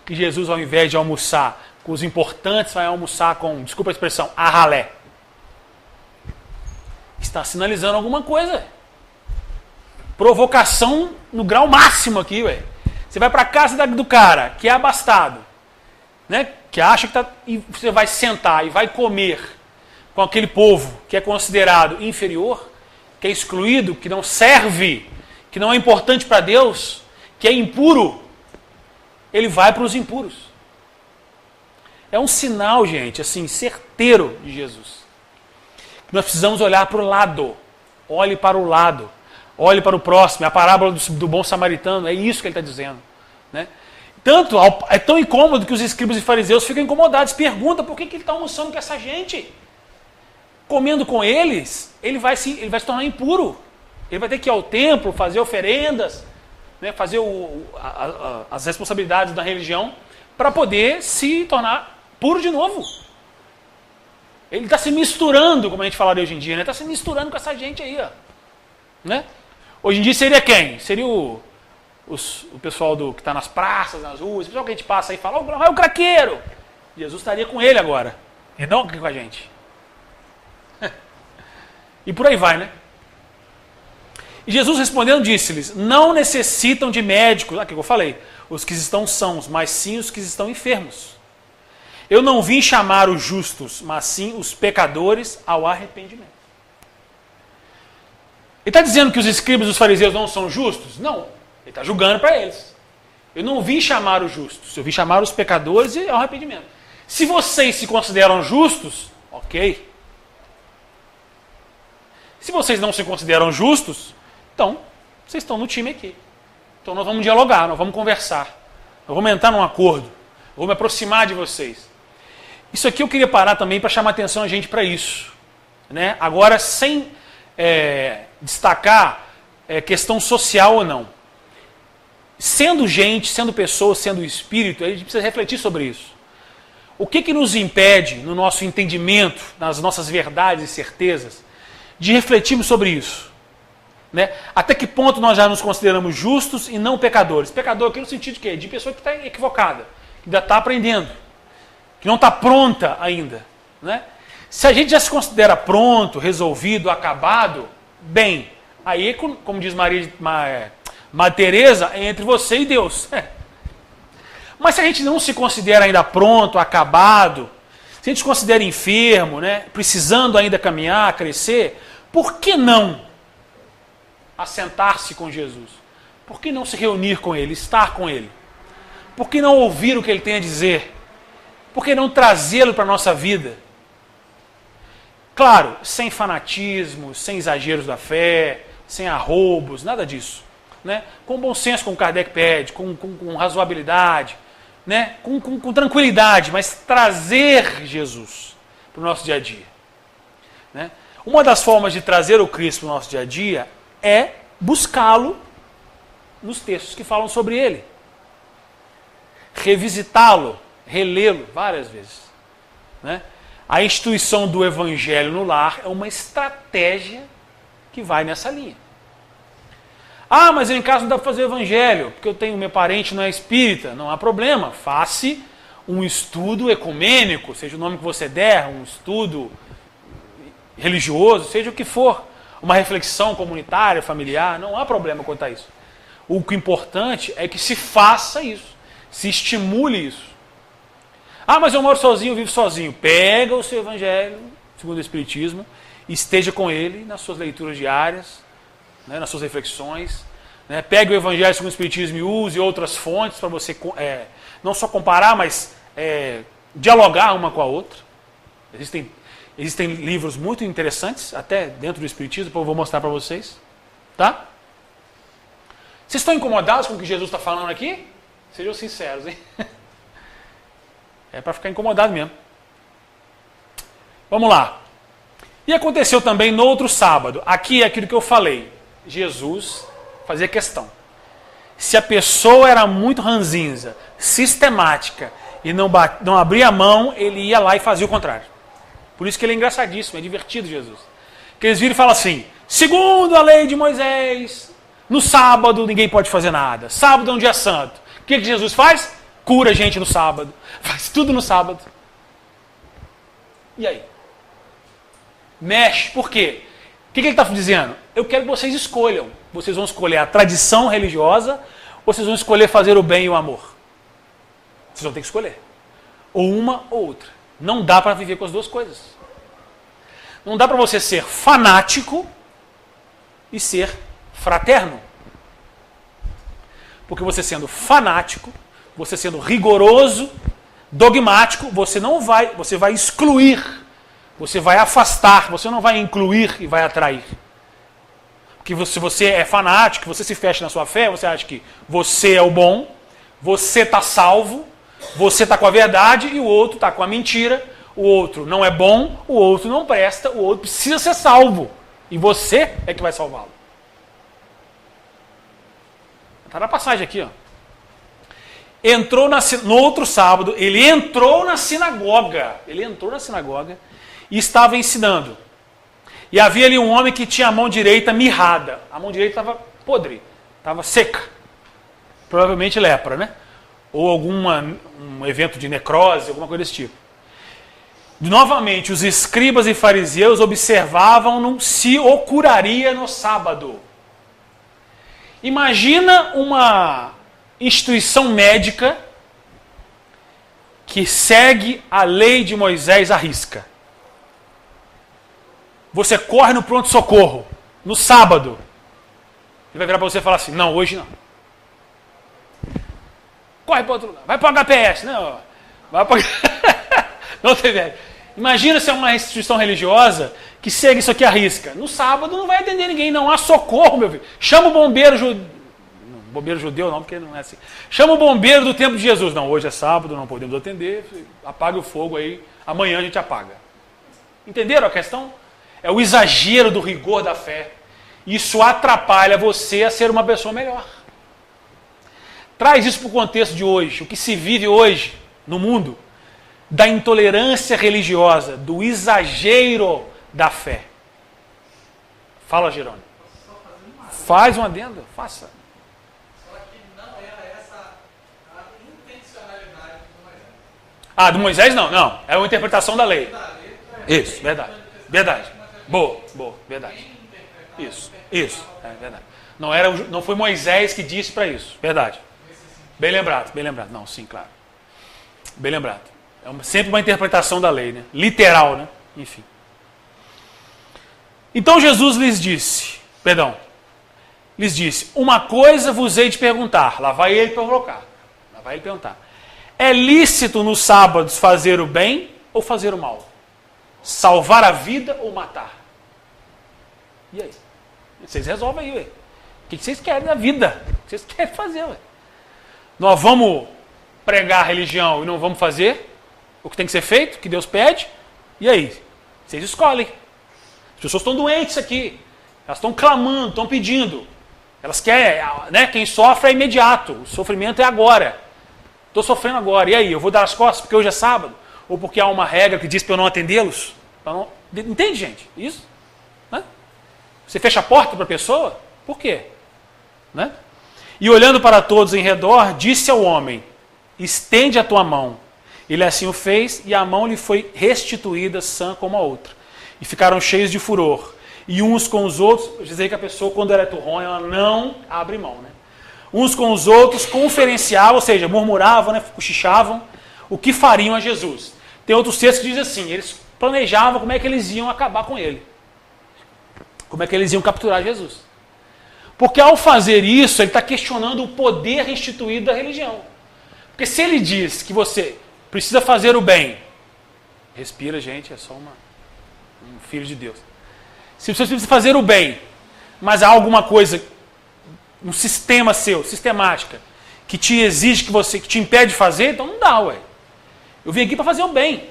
Speaker 1: Jesus, ao invés de almoçar com os importantes, vai almoçar com, desculpa a expressão, a ralé? Está sinalizando alguma coisa. Provocação no grau máximo aqui, ué. Você vai para a casa do cara que é abastado, né? Que acha que e você vai sentar e vai comer com aquele povo que é considerado inferior, que é excluído, que não serve, que não é importante para Deus, que é impuro. Ele vai para os impuros. É um sinal, gente, assim, certeiro de Jesus. Nós precisamos olhar para o lado. Olhe para o lado. Olhe para o próximo. É a parábola do bom samaritano. É isso que ele está dizendo. Né? Tanto, é tão incômodo que os escribas e fariseus ficam incomodados. Pergunta por que ele está almoçando com essa gente. Comendo com eles, ele vai se tornar impuro. Ele vai ter que ir ao templo, fazer oferendas, né, fazer as responsabilidades da religião para poder se tornar puro de novo. Ele está se misturando, como a gente falaria hoje em dia, né? Está se misturando com essa gente aí. Ó. Né? Hoje em dia seria quem? Seria o pessoal que está nas praças, nas ruas, o pessoal que a gente passa aí e fala: vai o craqueiro! Jesus estaria com ele agora, e não com a gente. E por aí vai, né? E Jesus respondendo disse-lhes: não necessitam de médicos, aqui que eu falei, os que estão sãos, mas sim os que estão enfermos. Eu não vim chamar os justos, mas sim os pecadores ao arrependimento. Ele está dizendo que os escribas e os fariseus não são justos? Não. Ele está julgando para eles. Eu não vim chamar os justos, eu vim chamar os pecadores ao arrependimento. Se vocês se consideram justos, ok. Se vocês não se consideram justos, então vocês estão no time aqui. Então nós vamos dialogar, nós vamos conversar. Nós vamos entrar num acordo. Eu vou me aproximar de vocês. Isso aqui eu queria parar também para chamar atenção a gente para isso. Né? Agora, sem destacar questão social ou não. Sendo gente, sendo pessoa, sendo espírito, a gente precisa refletir sobre isso. O que nos impede, no nosso entendimento, nas nossas verdades e certezas, de refletirmos sobre isso? Né? Até que ponto nós já nos consideramos justos e não pecadores? Pecador aqui no sentido de quê? De pessoa que está equivocada, que ainda está aprendendo, que não está pronta ainda. Né? Se a gente já se considera pronto, resolvido, acabado, bem, aí, como diz Maria Teresa, é entre você e Deus. Mas se a gente não se considera ainda pronto, acabado, se a gente se considera enfermo, né, precisando ainda caminhar, crescer, por que não assentar-se com Jesus? Por que não se reunir com Ele, estar com Ele? Por que não ouvir o que Ele tem a dizer? Por que não trazê-lo para a nossa vida? Claro, sem fanatismo, sem exageros da fé, sem arroubos, nada disso. Né? Com bom senso, como Kardec pede, com razoabilidade, né? com tranquilidade, mas trazer Jesus para o nosso dia a dia. Né? Uma das formas de trazer o Cristo para o nosso dia a dia é buscá-lo nos textos que falam sobre ele. Revisitá-lo, relê-lo várias vezes. Né? A instituição do Evangelho no lar é uma estratégia que vai nessa linha. Ah, mas eu em casa não dá para fazer o Evangelho, porque eu tenho meu parente não é espírita. Não há problema, faça um estudo ecumênico, seja o nome que você der, um estudo religioso, seja o que for. Uma reflexão comunitária, familiar, não há problema quanto a isso. O que é importante é que se faça isso, se estimule isso. Ah, mas eu moro sozinho, eu vivo sozinho. Pega o seu Evangelho, segundo o Espiritismo, e esteja com ele nas suas leituras diárias, né, nas suas reflexões. Né, pegue o Evangelho segundo o Espiritismo e use outras fontes para você não só comparar, mas dialogar uma com a outra. Existem livros muito interessantes, até dentro do Espiritismo, que eu vou mostrar para vocês. Tá? Vocês estão incomodados com o que Jesus está falando aqui? Sejam sinceros, hein? É para ficar incomodado mesmo. Vamos lá. E aconteceu também no outro sábado. Aqui é aquilo que eu falei. Jesus fazia questão. Se a pessoa era muito ranzinza, sistemática, e não abria a mão, ele ia lá e fazia o contrário. Por isso que ele é engraçadíssimo, é divertido Jesus. Que eles viram e falam assim, segundo a lei de Moisés, no sábado ninguém pode fazer nada. Sábado é um dia santo. O que Jesus faz? Cura a gente no sábado. Faz tudo no sábado. E aí? Mexe. Por quê? O que ele está dizendo? Eu quero que vocês escolham. Vocês vão escolher a tradição religiosa ou vocês vão escolher fazer o bem e o amor? Vocês vão ter que escolher. Ou uma ou outra. Não dá para viver com as duas coisas. Não dá para você ser fanático e ser fraterno. Porque você sendo fanático, você sendo rigoroso, dogmático, você vai excluir, você vai afastar, você não vai incluir e vai atrair. Porque se você é fanático, você se fecha na sua fé, você acha que você é o bom, você está salvo, você está com a verdade e o outro está com a mentira, o outro não é bom, o outro não presta, o outro precisa ser salvo. E você é que vai salvá-lo. Está na passagem aqui, ó. No outro sábado, ele entrou na sinagoga. Ele entrou na sinagoga e estava ensinando. E havia ali um homem que tinha a mão direita mirrada. A mão direita estava podre, estava seca. Provavelmente lepra, né? Ou um evento de necrose, alguma coisa desse tipo. Novamente, os escribas e fariseus observavam se o curaria no sábado. Imagina uma instituição médica que segue a lei de Moisés à risca. Você corre no pronto-socorro, no sábado. Ele vai virar para você e falar assim, não, hoje não. Corre para outro lugar, vai para o HPS. Não, vai para... não tem velho. Imagina se é uma instituição religiosa que segue isso aqui à risca. No sábado não vai atender ninguém, não há socorro, meu filho. Chama o bombeiro judeu. Bombeiro judeu não, porque não é assim. Chama o bombeiro do tempo de Jesus. Não, hoje é sábado, não podemos atender. Apaga o fogo aí, amanhã a gente apaga. Entenderam a questão? É o exagero do rigor da fé. Isso atrapalha você a ser uma pessoa melhor. Traz isso para o contexto de hoje. O que se vive hoje no mundo da intolerância religiosa, do exagero da fé. Fala, Jerônimo. Faz um adendo, faça.
Speaker 2: Só que não era essa a intencionalidade do Moisés.
Speaker 1: Ah, do Moisés não. É uma interpretação da lei. Isso, verdade. Verdade. Boa, verdade. Isso, é verdade. Não foi Moisés que disse para isso, verdade. Bem lembrado. Não, sim, claro. Bem lembrado. É sempre uma interpretação da lei, né? Literal, né? Enfim. Então Jesus lhes disse, uma coisa vos hei de perguntar. Lá vai ele provocar. Lá vai ele perguntar. É lícito nos sábados fazer o bem ou fazer o mal? Salvar a vida ou matar? E aí? Vocês resolvem aí, ué. O que vocês querem da vida? O que vocês querem fazer, ué? Nós vamos pregar a religião e não vamos fazer o que tem que ser feito, o que Deus pede? E aí? Vocês escolhem. As pessoas estão doentes aqui. Elas estão clamando, estão pedindo. Elas querem, né? Quem sofre é imediato. O sofrimento é agora. Estou sofrendo agora. E aí? Eu vou dar as costas porque hoje é sábado? Ou porque há uma regra que diz para eu não atendê-los? Entende, gente? Isso? Né? Você fecha a porta para a pessoa? Por quê? Né? E olhando para todos em redor, disse ao homem, estende a tua mão. Ele assim o fez, e a mão lhe foi restituída sã como a outra. E ficaram cheios de furor. E uns com os outros, dizer que a pessoa, quando ela é turrona, ela não abre mão. Né? Uns com os outros conferenciavam, ou seja, murmuravam, né, cochichavam, o que fariam a Jesus. Tem outros textos que dizem assim, eles planejavam como é que eles iam acabar com ele. Como é que eles iam capturar Jesus. Porque ao fazer isso, ele está questionando o poder instituído da religião. Porque se ele diz que você precisa fazer o bem, respira, gente, é só um filho de Deus. Se você precisa fazer o bem, mas há alguma coisa, um sistema seu, sistemática, que te exige que te impede de fazer, então não dá, ué. Eu vim aqui para fazer o bem.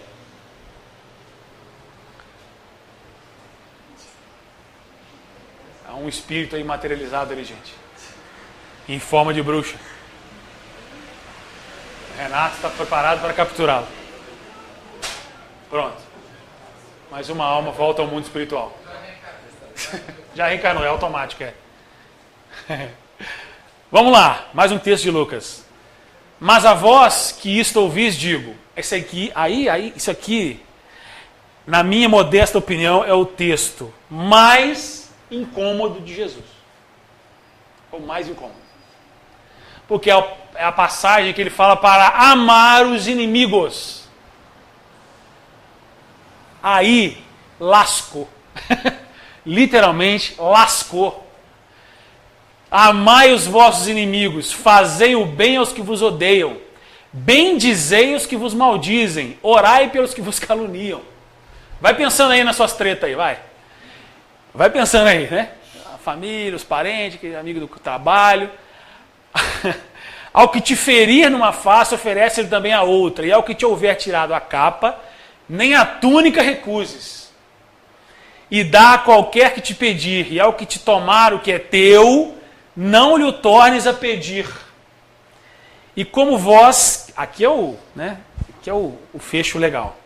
Speaker 1: Há um espírito aí materializado ali, gente. Em forma de bruxa. Renato está preparado para capturá-lo. Pronto. Mais uma alma volta ao mundo espiritual. Já reencarnou, é automático, é. Vamos lá, mais um texto de Lucas. Mas a vós que isto ouvis, digo, isso aqui, na minha modesta opinião, é o texto mais incômodo de Jesus. O mais incômodo. Porque é a passagem que ele fala para amar os inimigos. Aí, lascou. Literalmente, lascou. Amai os vossos inimigos, fazei o bem aos que vos odeiam, bendizei os que vos maldizem, orai pelos que vos caluniam. Vai pensando aí nas suas tretas aí, vai. Vai pensando aí, né? A família, os parentes, amigo do trabalho. Ao que te ferir numa face, oferece-lhe também a outra, e ao que te houver tirado a capa, nem a túnica recuses. E dá a qualquer que te pedir, e ao que te tomar o que é teu, não lhe o tornes a pedir. E como vós, aqui é o fecho legal.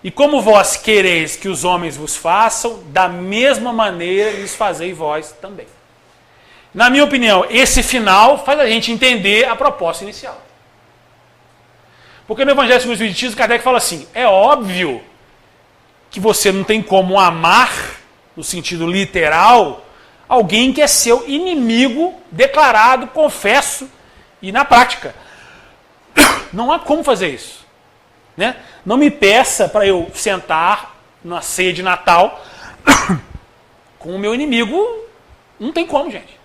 Speaker 1: E como vós quereis que os homens vos façam, da mesma maneira lhes fazei vós também. Na minha opinião, esse final faz a gente entender a proposta inicial. Porque no Evangelho segundo o Espiritismo, Kardec fala assim, é óbvio que você não tem como amar, no sentido literal, alguém que é seu inimigo declarado, confesso, e na prática. Não há como fazer isso. Né? Não me peça para eu sentar na ceia de Natal com o meu inimigo. Não tem como, gente.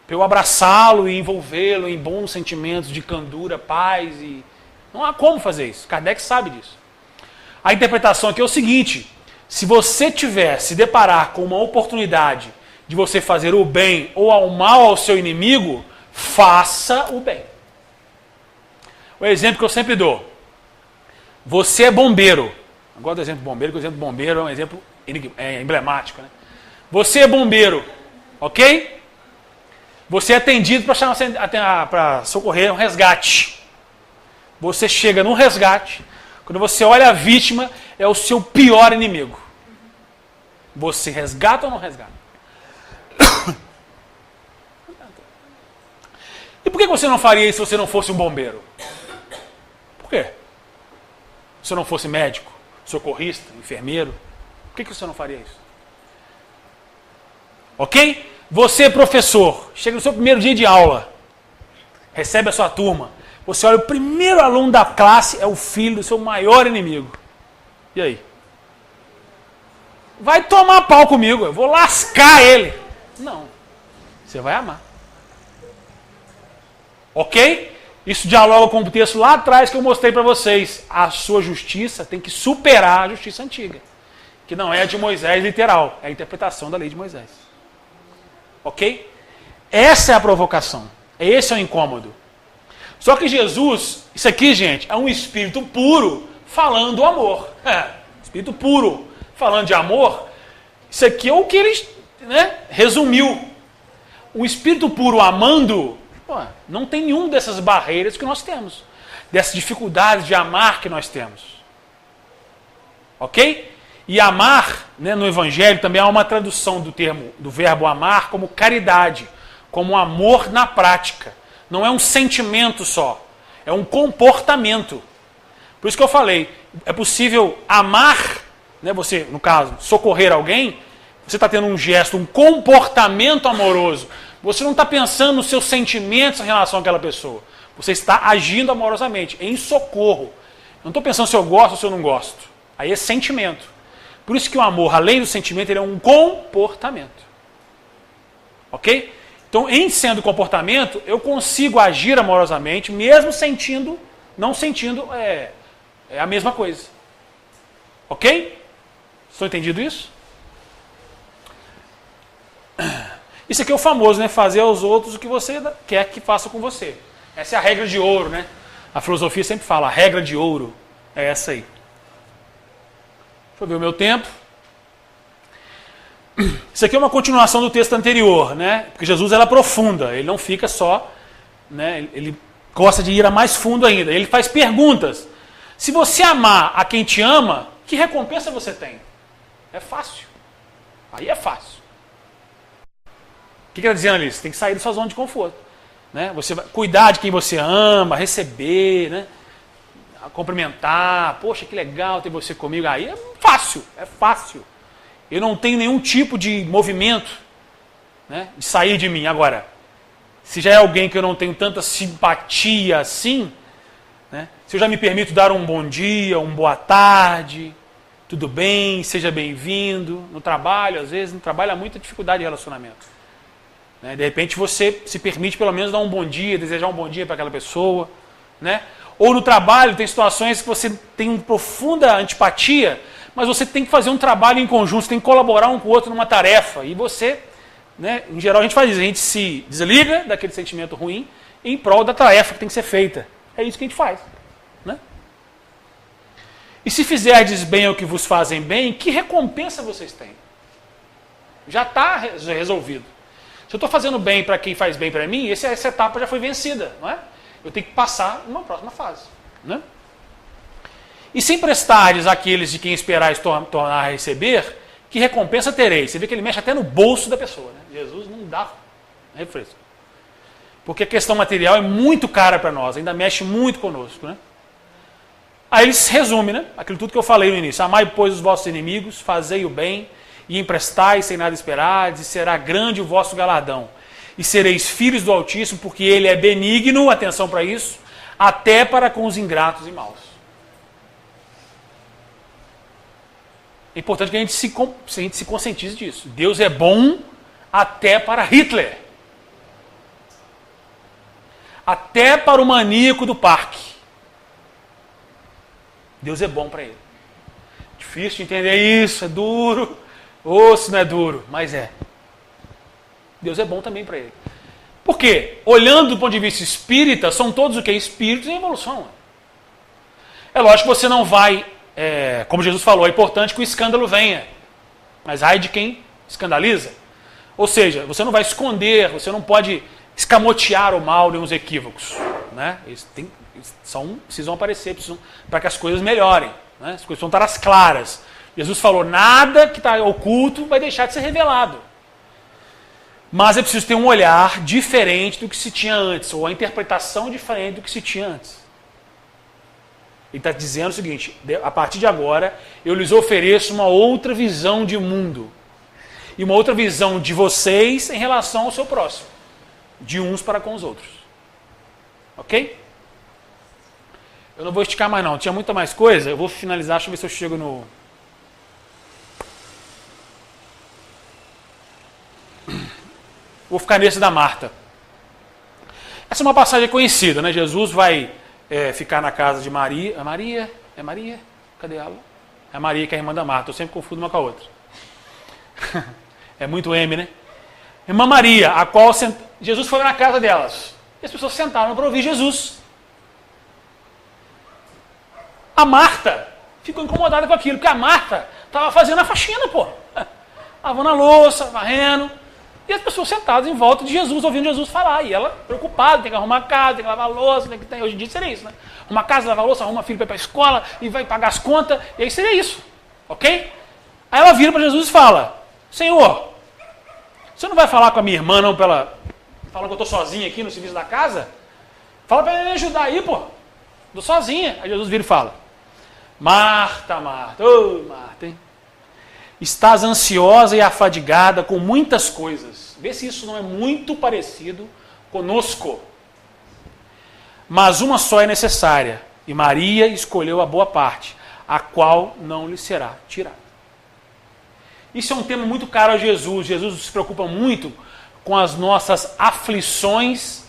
Speaker 1: Para eu abraçá-lo e envolvê-lo em bons sentimentos de candura, paz. Não há como fazer isso. Kardec sabe disso. A interpretação aqui é o seguinte: se você se deparar com uma oportunidade de você fazer o bem ou ao mal ao seu inimigo, faça o bem. O exemplo que eu sempre dou. Você é bombeiro. Eu gosto do exemplo bombeiro, porque o exemplo bombeiro é um exemplo emblemático. Né? Você é bombeiro, ok? Você é atendido para socorrer um resgate. Você chega no resgate, quando você olha a vítima, é o seu pior inimigo. Você resgata ou não resgata? E por que você não faria isso se você não fosse um bombeiro? Por quê? Se você não fosse médico, socorrista, enfermeiro, por que você não faria isso? Ok? Você é professor, chega no seu primeiro dia de aula, recebe a sua turma, você olha, o primeiro aluno da classe é o filho do seu maior inimigo. E aí? Vai tomar pau comigo, eu vou lascar ele. Não, você vai amar. Ok? Isso dialoga com o texto lá atrás que eu mostrei para vocês. A sua justiça tem que superar a justiça antiga, que não é a de Moisés literal, é a interpretação da lei de Moisés. Ok? Essa é a provocação. Esse é o incômodo. Só que Jesus, isso aqui, gente, é um espírito puro falando do amor. Espírito puro falando de amor. Isso aqui é o que ele resumiu. O espírito puro amando, não tem nenhuma dessas barreiras que nós temos. Dessas dificuldades de amar que nós temos. Ok? E amar, no Evangelho, também há uma tradução do verbo amar como caridade, como amor na prática. Não é um sentimento só, é um comportamento. Por isso que eu falei, é possível amar, você, no caso, socorrer alguém, você está tendo um gesto, um comportamento amoroso. Você não está pensando nos seus sentimentos em relação àquela pessoa. Você está agindo amorosamente, em socorro. Não estou pensando se eu gosto ou se eu não gosto. Aí é sentimento. Por isso que o amor, além do sentimento, ele é um comportamento. Ok? Então, em sendo comportamento, eu consigo agir amorosamente, mesmo não sentindo a mesma coisa. Ok? Estão entendido isso? Isso aqui é o famoso, fazer aos outros o que você quer que faça com você. Essa é a regra de ouro, A filosofia sempre fala, a regra de ouro é essa aí. Deixa eu ver o meu tempo. Isso aqui é uma continuação do texto anterior, Porque Jesus ela aprofunda, ele não fica só, Ele gosta de ir a mais fundo ainda. Ele faz perguntas. Se você amar a quem te ama, que recompensa você tem? É fácil. Aí é fácil. O que ele está dizendo ali? Você tem que sair da sua zona de conforto. Você vai cuidar de quem você ama, receber, cumprimentar. Poxa, que legal ter você comigo. Aí é fácil, é fácil. Eu não tenho nenhum tipo de movimento de sair de mim. Agora, se já é alguém que eu não tenho tanta simpatia assim, se eu já me permito dar um bom dia, um boa tarde, tudo bem, seja bem-vindo. No trabalho, às vezes, no trabalho há muita dificuldade de relacionamento. De repente você se permite pelo menos dar um bom dia, desejar um bom dia para aquela pessoa. Ou no trabalho tem situações que você tem uma profunda antipatia, mas você tem que fazer um trabalho em conjunto, você tem que colaborar um com o outro numa tarefa. E você, em geral a gente faz isso, a gente se desliga daquele sentimento ruim em prol da tarefa que tem que ser feita. É isso que a gente faz. E se fizerdes bem ao que vos fazem bem, que recompensa vocês têm? Já está resolvido. Se eu estou fazendo bem para quem faz bem para mim, essa etapa já foi vencida, não é? Eu tenho que passar numa próxima fase. E se emprestares àqueles de quem esperais tornar a receber, que recompensa tereis? Você vê que ele mexe até no bolso da pessoa. Jesus não dá refresco. Porque a questão material é muito cara para nós, ainda mexe muito conosco. Aí ele se resume, aquilo tudo que eu falei no início. Amai, pois, os vossos inimigos, fazei o bem, e emprestai sem nada esperar, e será grande o vosso galardão. E sereis filhos do Altíssimo, porque ele é benigno, atenção para isso, até para com os ingratos e maus. É importante que a gente se conscientize disso. Deus é bom até para Hitler. Até para o maníaco do parque. Deus é bom para ele. Difícil de entender isso, é duro. Se não é duro, mas é. Deus é bom também para ele. Por quê? Olhando do ponto de vista espírita, são todos o quê? Espíritos em evolução. É lógico que você não vai, como Jesus falou, é importante que o escândalo venha. Mas ai de quem escandaliza. Ou seja, você não vai esconder, você não pode escamotear o mal nem os equívocos. Né? Eles precisam aparecer, para que as coisas melhorem. Né? As coisas precisam estar às claras. Jesus falou, nada que está oculto vai deixar de ser revelado. Mas é preciso ter um olhar diferente do que se tinha antes, ou a interpretação diferente do que se tinha antes. Ele está dizendo o seguinte, a partir de agora, eu lhes ofereço uma outra visão de mundo. E uma outra visão de vocês em relação ao seu próximo. De uns para com os outros. Ok? Eu não vou esticar mais não, tinha muita mais coisa. Eu vou finalizar, deixa eu ver se eu chego no... Vou ficar nesse da Marta. Essa é uma passagem conhecida, né? Jesus vai ficar na casa de Maria. É Maria? É Maria? Cadê ela? É Maria que é a irmã da Marta. Eu sempre confundo uma com a outra. É muito M, né? Irmã Maria, a qual Jesus foi na casa delas. E as pessoas sentaram para ouvir Jesus. A Marta ficou incomodada com aquilo, porque a Marta estava fazendo a faxina, pô. Lavando a louça, varrendo. E as pessoas sentadas em volta de Jesus, ouvindo Jesus falar. E ela preocupada, tem que arrumar a casa, tem que lavar a louça, hoje em dia seria isso, né? Arrumar a casa, lavar a louça, arruma filho para ir para a escola e vai pagar as contas. E aí seria isso, ok? Aí ela vira para Jesus e fala, Senhor, você não vai falar com a minha irmã não, falar que eu estou sozinha aqui no serviço da casa? Fala para ela me ajudar aí, pô. Estou sozinha. Aí Jesus vira e fala, Marta, Marta, Marta, hein? Estás ansiosa e afadigada com muitas coisas. Vê se isso não é muito parecido conosco. Mas uma só é necessária. E Maria escolheu a boa parte, a qual não lhe será tirada. Isso é um tema muito caro a Jesus. Jesus se preocupa muito com as nossas aflições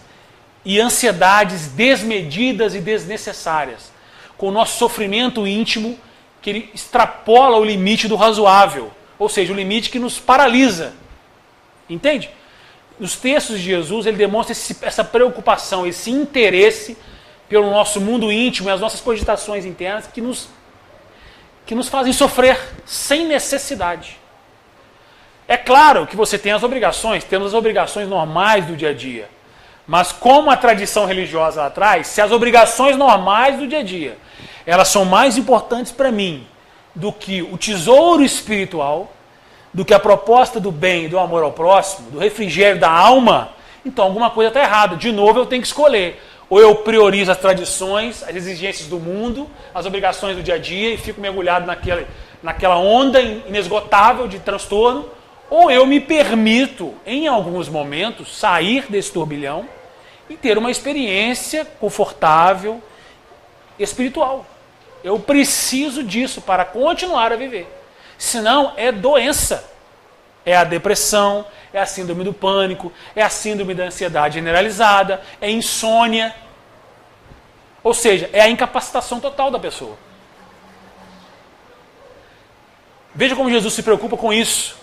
Speaker 1: e ansiedades desmedidas e desnecessárias. Com o nosso sofrimento íntimo, que ele extrapola o limite do razoável, ou seja, o limite que nos paralisa. Entende? Nos textos de Jesus, ele demonstra essa preocupação, esse interesse pelo nosso mundo íntimo e as nossas cogitações internas que nos fazem sofrer sem necessidade. É claro que você tem as obrigações, temos as obrigações normais do dia a dia, mas como a tradição religiosa lá atrás, se as obrigações normais do dia a dia elas são mais importantes para mim do que o tesouro espiritual, do que a proposta do bem e do amor ao próximo, do refrigério da alma, então alguma coisa está errada. De novo eu tenho que escolher. Ou eu priorizo as tradições, as exigências do mundo, as obrigações do dia a dia e fico mergulhado naquela onda inesgotável de transtorno, ou eu me permito, em alguns momentos, sair desse turbilhão e ter uma experiência confortável, espiritual. Eu preciso disso para continuar a viver. Senão é doença. É a depressão, é a síndrome do pânico, é a síndrome da ansiedade generalizada, é insônia. Ou seja, é a incapacitação total da pessoa. Veja como Jesus se preocupa com isso.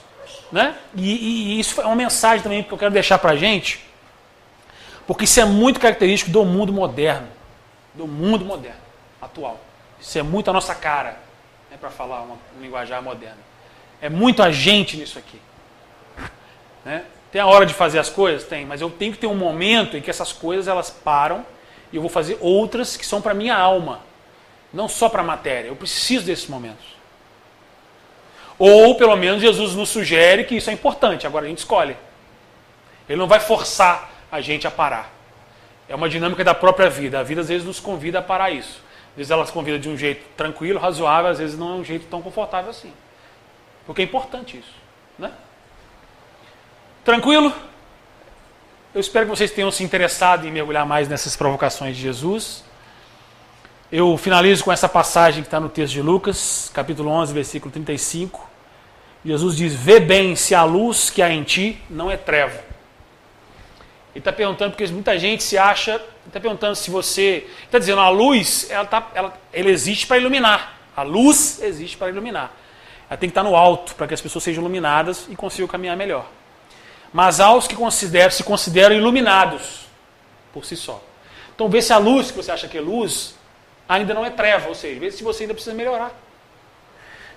Speaker 1: Né? E isso é uma mensagem também que eu quero deixar para a gente, porque isso é muito característico do mundo moderno. Do mundo moderno, atual. Isso é muito a nossa cara, né, para falar um linguajar moderno. É muito a gente nisso aqui. Né? Tem a hora de fazer as coisas? Tem, mas eu tenho que ter um momento em que essas coisas elas param e eu vou fazer outras que são para a minha alma, não só para a matéria. Eu preciso desses momentos. Ou, pelo menos, Jesus nos sugere que isso é importante, agora a gente escolhe. Ele não vai forçar a gente a parar. É uma dinâmica da própria vida. A vida às vezes nos convida a parar isso. Às vezes ela nos convida de um jeito tranquilo, razoável, às vezes não é um jeito tão confortável assim. Porque é importante isso. Né? Tranquilo? Eu espero que vocês tenham se interessado em mergulhar mais nessas provocações de Jesus. Eu finalizo com essa passagem que está no texto de Lucas, capítulo 11, versículo 35. Jesus diz, vê bem se a luz que há em ti não é treva. Ele está perguntando, porque muita gente se acha, está perguntando se você, está dizendo, a luz, ela existe para iluminar. A luz existe para iluminar. Ela tem que estar no alto, para que as pessoas sejam iluminadas e consigam caminhar melhor. Mas há os que se consideram iluminados por si só. Então vê se a luz que você acha que é luz, ainda não é treva, ou seja, vê se você ainda precisa melhorar.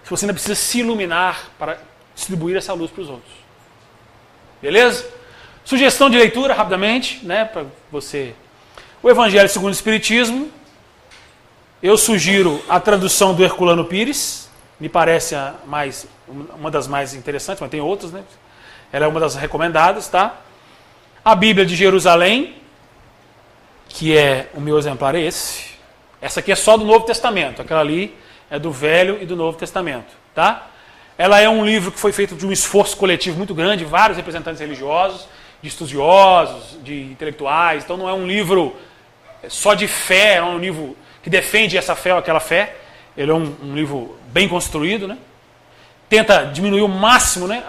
Speaker 1: Se você ainda precisa se iluminar para distribuir essa luz para os outros. Beleza? Sugestão de leitura, rapidamente, né, para você. O Evangelho segundo o Espiritismo. Eu sugiro a tradução do Herculano Pires. Me parece uma das mais interessantes, mas tem outras, né? Ela é uma das recomendadas, tá? A Bíblia de Jerusalém, que é o meu exemplar, é esse. Essa aqui é só do Novo Testamento. Aquela ali é do Velho e do Novo Testamento, tá? Ela é um livro que foi feito de um esforço coletivo muito grande, vários representantes religiosos, de estudiosos, de intelectuais. Então não é um livro só de fé, é um livro que defende essa fé ou aquela fé. Ele é um livro bem construído, né? Tenta diminuir o máximo, né,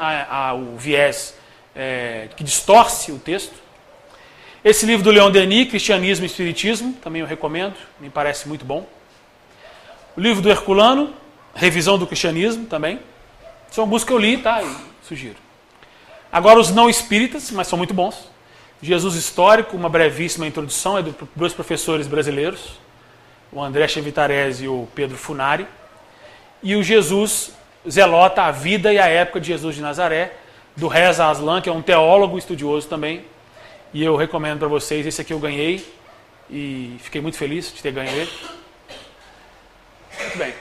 Speaker 1: o viés que distorce o texto. Esse livro do Leon Denis, Cristianismo e Espiritismo, também eu recomendo, me parece muito bom. O livro do Herculano, Revisão do Cristianismo, também. São alguns que eu li, tá? E sugiro. Agora os não espíritas, mas são muito bons. Jesus Histórico, uma brevíssima introdução, é de dois professores brasileiros, o André Chevitarese e o Pedro Funari. E o Jesus Zelota, a vida e a época de Jesus de Nazaré, do Reza Aslan, que é um teólogo estudioso também. E eu recomendo para vocês, esse aqui eu ganhei e fiquei muito feliz de ter ganho ele. Muito bem.